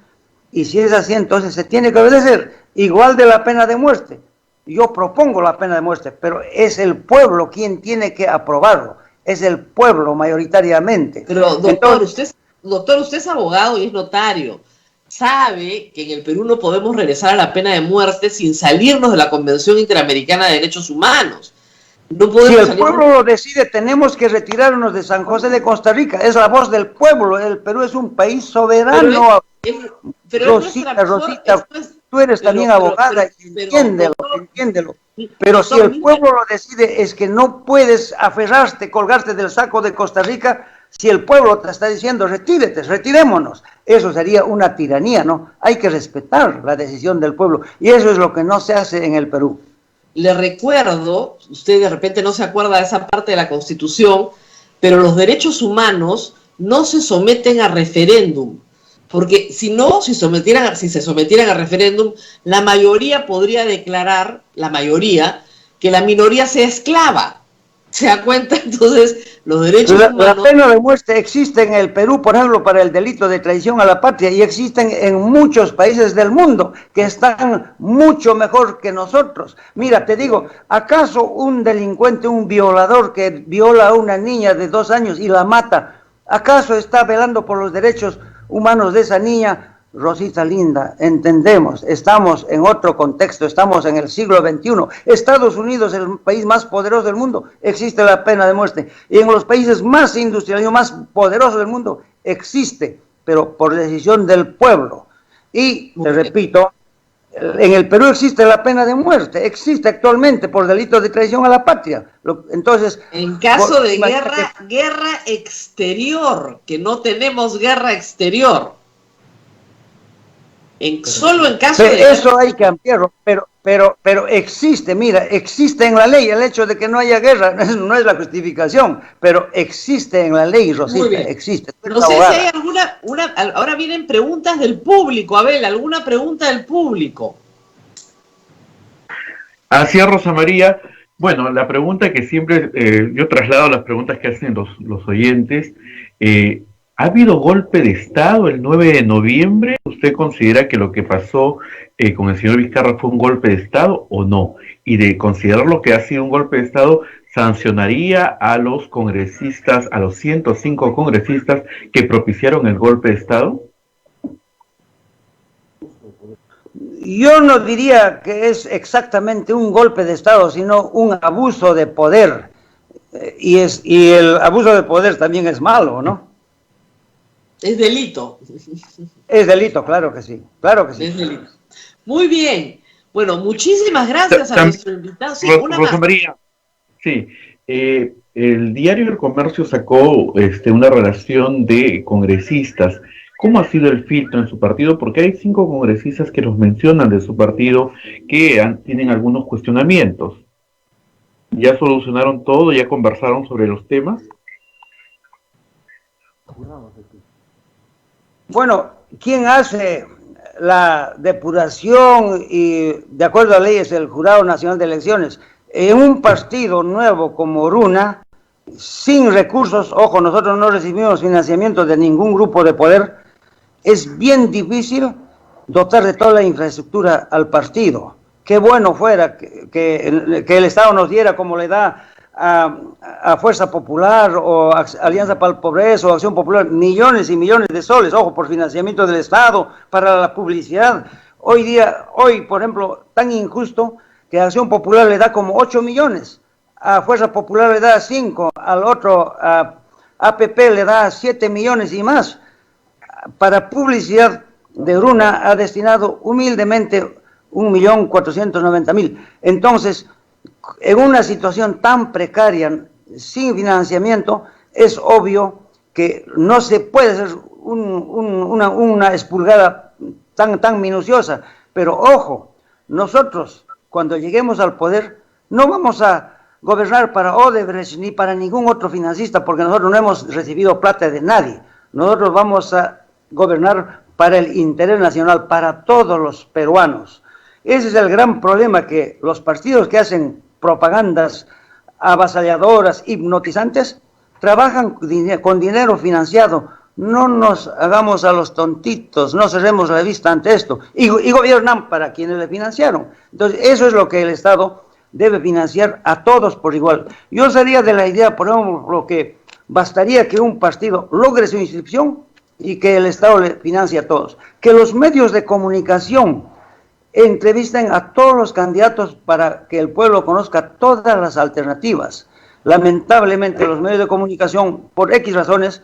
y si es así, entonces se tiene que obedecer, igual de la pena de muerte. Yo propongo la pena de muerte, pero es el pueblo quien tiene que aprobarlo, es el pueblo mayoritariamente. Pero doctor, entonces, usted es abogado y es notario. Sabe que en el Perú no podemos regresar a la pena de muerte sin salirnos de la Convención Interamericana de Derechos Humanos. No podemos. Si el pueblo lo decide, tenemos que retirarnos de San José de Costa Rica. Es la voz del pueblo. El Perú es un país soberano. Rosita, tú eres también abogada, entiéndelo. Pero si el pueblo lo decide, es que no puedes aferrarte, colgarte del saco de Costa Rica. Si el pueblo te está diciendo, retírate, retirémonos, eso sería una tiranía, ¿no? Hay que respetar la decisión del pueblo, y eso es lo que no se hace en el Perú. Le recuerdo, usted de repente no se acuerda de esa parte de la Constitución, pero los derechos humanos no se someten a referéndum, porque si se sometieran a referéndum, la mayoría podría declarar, que la minoría sea esclava. ¿Se da cuenta? Entonces, los derechos humanos... La pena de muerte existe en el Perú, por ejemplo, para el delito de traición a la patria, y existen en muchos países del mundo que están mucho mejor que nosotros. Mira, te digo, ¿acaso un delincuente, un violador que viola a una niña de 2 años y la mata, acaso está velando por los derechos humanos de esa niña? Rosita linda, entendemos, estamos en otro contexto, estamos en el siglo XXI. Estados Unidos es el país más poderoso del mundo, existe la pena de muerte. Y en los países más industrializados, más poderosos del mundo, existe, pero por decisión del pueblo. Y, te repito, en el Perú existe la pena de muerte, existe actualmente por delito de traición a la patria. Entonces, en caso de guerra exterior, que no tenemos guerra exterior. Solo en caso de... Eso hay que ampliarlo, pero existe, mira, existe en la ley el hecho de que no haya guerra, no es la justificación, pero existe en la ley, Rosita, existe. No sé si hay ahora vienen preguntas del público, Abel, ¿alguna pregunta del público? Así es, Rosa María. Bueno, la pregunta que siempre, yo traslado las preguntas que hacen los oyentes, ¿ha habido golpe de Estado el 9 de noviembre? ¿Usted considera que lo que pasó con el señor Vizcarra fue un golpe de Estado o no? Y de considerar lo que ha sido un golpe de Estado, ¿sancionaría a los congresistas, a los 105 congresistas que propiciaron el golpe de Estado? Yo no diría que es exactamente un golpe de Estado, sino un abuso de poder. Y el abuso de poder también es malo, ¿no? Es delito. Es delito, claro que sí, claro que sí. Es delito. Muy bien. Bueno, muchísimas gracias a nuestro invitado. Sí, Rosa María, sí, el diario El Comercio sacó una relación de congresistas. ¿Cómo ha sido el filtro en su partido? Porque hay 5 congresistas que los mencionan de su partido que tienen algunos cuestionamientos. ¿Ya solucionaron todo? ¿Ya conversaron sobre los temas? Bueno, ¿quién hace la depuración y de acuerdo a leyes el Jurado Nacional de Elecciones? En un partido nuevo como Oruna, sin recursos, ojo, nosotros no recibimos financiamiento de ningún grupo de poder, es bien difícil dotar de toda la infraestructura al partido. Qué bueno fuera que el Estado nos diera como le da a Fuerza Popular o Alianza para el Progreso o Acción Popular millones y millones de soles, ojo, por financiamiento del Estado, para la publicidad. Hoy, por ejemplo, tan injusto que Acción Popular le da como 8 millones, a Fuerza Popular le da 5, al otro, a APP le da 7 millones y más. Para publicidad de Bruna ha destinado humildemente 1.490.000. Entonces, en una situación tan precaria, sin financiamiento, es obvio que no se puede hacer una expurgada tan minuciosa. Pero ojo, nosotros cuando lleguemos al poder no vamos a gobernar para Odebrecht ni para ningún otro financista, porque nosotros no hemos recibido plata de nadie. Nosotros vamos a gobernar para el interés nacional, para todos los peruanos. Ese es el gran problema, que los partidos que hacen propagandas avasalladoras, hipnotizantes, trabajan con dinero financiado. No nos hagamos a los tontitos, no cerremos la vista ante esto. Y gobiernan para quienes le financiaron. Entonces, eso es lo que el Estado debe financiar a todos por igual. Yo sería de la idea, por ejemplo, que bastaría que un partido logre su inscripción y que el Estado le financie a todos. Que los medios de comunicación entrevisten a todos los candidatos para que el pueblo conozca todas las alternativas. Lamentablemente los medios de comunicación, por X razones,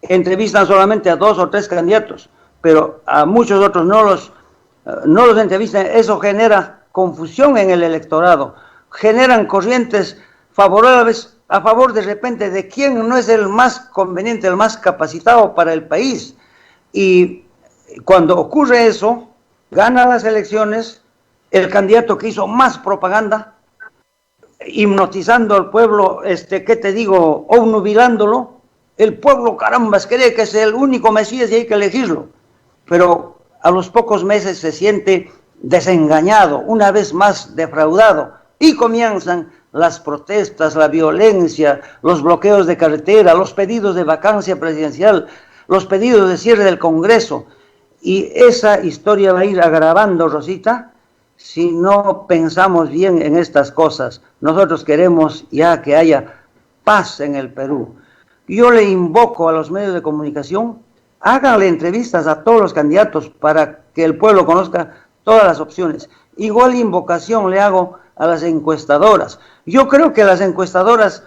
entrevistan solamente a 2 o 3 candidatos, pero a muchos otros no los entrevistan. Eso genera confusión en el electorado, generan corrientes favorables a favor de repente de quien no es el más conveniente, el más capacitado para el país. Y cuando ocurre eso, gana las elecciones el candidato que hizo más propaganda, hipnotizando al pueblo, ¿qué te digo? Obnubilándolo. El pueblo, carambas, cree que es el único Mesías y hay que elegirlo. Pero a los pocos meses se siente desengañado, una vez más defraudado, y comienzan las protestas, la violencia, los bloqueos de carretera, los pedidos de vacancia presidencial, los pedidos de cierre del Congreso. Y esa historia va a ir agravando, Rosita, si no pensamos bien en estas cosas. Nosotros queremos ya que haya paz en el Perú. Yo le invoco a los medios de comunicación, háganle entrevistas a todos los candidatos para que el pueblo conozca todas las opciones. Igual invocación le hago a las encuestadoras. Yo creo que las encuestadoras,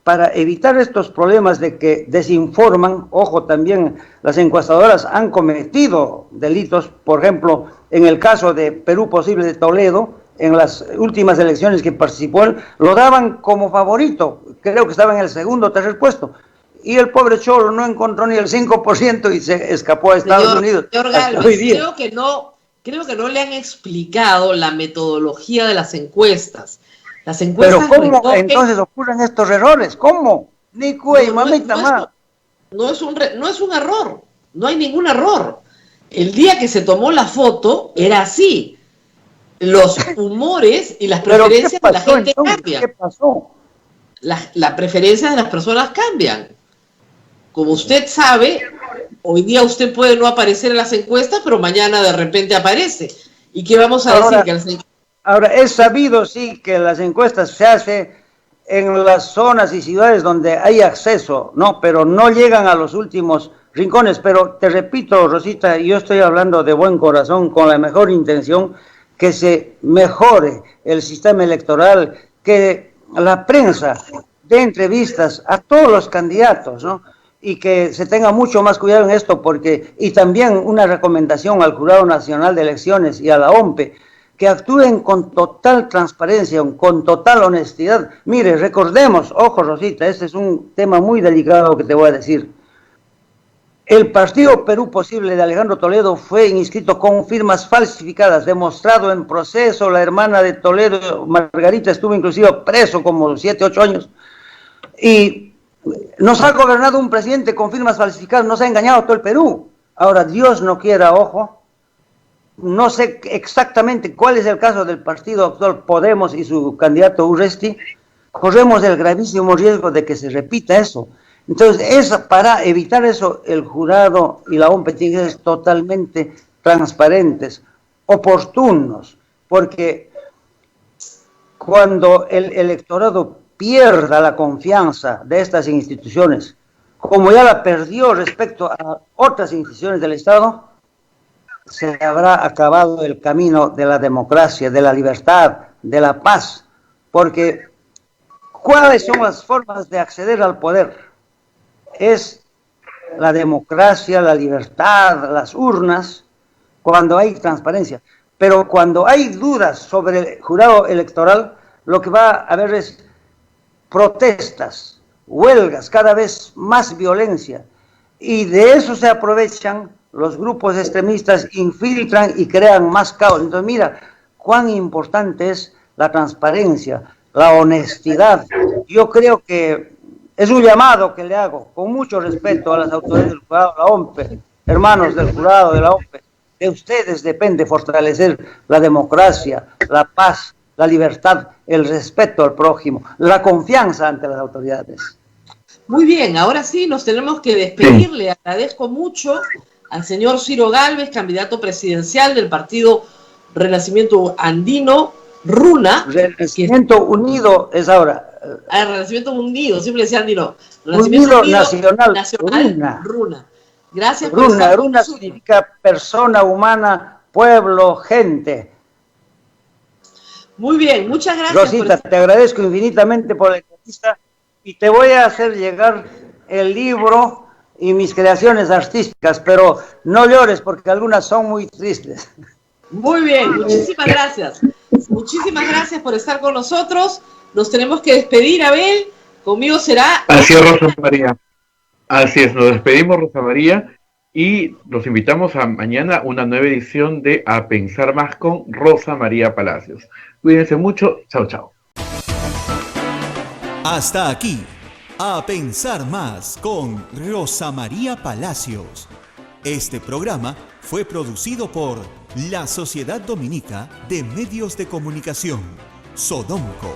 para evitar estos problemas de que desinforman, ojo, también las encuestadoras han cometido delitos. Por ejemplo, en el caso de Perú Posible de Toledo, en las últimas elecciones que participó, lo daban como favorito, creo que estaba en el segundo o tercer puesto, y el pobre Cholo no encontró ni el 5% y se escapó a Estados Unidos. Señor Gálvez, creo que no le han explicado la metodología de las encuestas. Las encuestas. Pero ¿cómo entonces ocurren estos errores? ¿Cómo? Ni cuey, mamita más. No es un error, no hay ningún error. El día que se tomó la foto era así. Los humores y las preferencias de la gente cambian. ¿Qué pasó? La preferencia de las personas cambian. Como usted sabe, hoy día usted puede no aparecer en las encuestas, pero mañana de repente aparece. ¿Y qué vamos a decir? Ahora, es sabido, sí, que las encuestas se hacen en las zonas y ciudades donde hay acceso, ¿no? Pero no llegan a los últimos rincones. Pero te repito, Rosita, yo estoy hablando de buen corazón, con la mejor intención, que se mejore el sistema electoral, que la prensa dé entrevistas a todos los candidatos, ¿no? Y que se tenga mucho más cuidado en esto, y también una recomendación al Jurado Nacional de Elecciones y a la OMPE, que actúen con total transparencia, con total honestidad. Mire, recordemos, ojo Rosita, este es un tema muy delicado que te voy a decir. El partido Perú Posible de Alejandro Toledo fue inscrito con firmas falsificadas, demostrado en proceso. La hermana de Toledo, Margarita, estuvo inclusive preso como 7, 8 años. Y nos ha gobernado un presidente con firmas falsificadas, nos ha engañado a todo el Perú. Ahora, Dios no quiera, ojo, no sé exactamente cuál es el caso del partido actual Podemos y su candidato Urresti. Corremos el gravísimo riesgo de que se repita eso. Entonces, para evitar eso, el jurado y la OMPE tienen que ser totalmente transparentes, oportunos, porque cuando el electorado pierda la confianza de estas instituciones, como ya la perdió respecto a otras instituciones del Estado, se habrá acabado el camino de la democracia, de la libertad, de la paz, porque ¿cuáles son las formas de acceder al poder? Es la democracia, la libertad, las urnas, cuando hay transparencia. Pero cuando hay dudas sobre el jurado electoral, lo que va a haber es protestas, huelgas, cada vez más violencia. Y de eso se aprovechan los grupos extremistas, infiltran y crean más caos. Entonces mira cuán importante es la transparencia, la honestidad. Yo creo que es un llamado que le hago con mucho respeto a las autoridades del jurado, la OMPE, hermanos del jurado de la OMPE. De ustedes depende fortalecer la democracia, la paz, la libertad, el respeto al prójimo, la confianza ante las autoridades. Muy bien, ahora sí nos tenemos que despedir. Le agradezco mucho al señor Ciro Gálvez, candidato presidencial del Partido Renacimiento Andino, RUNA. Renacimiento Unido es ahora. Renacimiento Unido, siempre decía Andino. Unido Nacional, RUNA. Gracias por RUNA. RUNA significa persona humana, pueblo, gente. Muy bien, muchas gracias. Rosita, te agradezco infinitamente por la entrevista y te voy a hacer llegar el libro y mis creaciones artísticas, pero no llores porque algunas son muy tristes. Muy bien, muchísimas gracias. Muchísimas gracias por estar con nosotros. Nos tenemos que despedir, Abel. Conmigo será... Así es, Rosa María. Así es, nos despedimos, Rosa María, y los invitamos a mañana una nueva edición de A Pensar Más con Rosa María Palacios. Cuídense mucho. Chao, chao. Hasta aquí, A Pensar Más con Rosa María Palacios. Este programa fue producido por la Sociedad Dominica de Medios de Comunicación, Sodomco.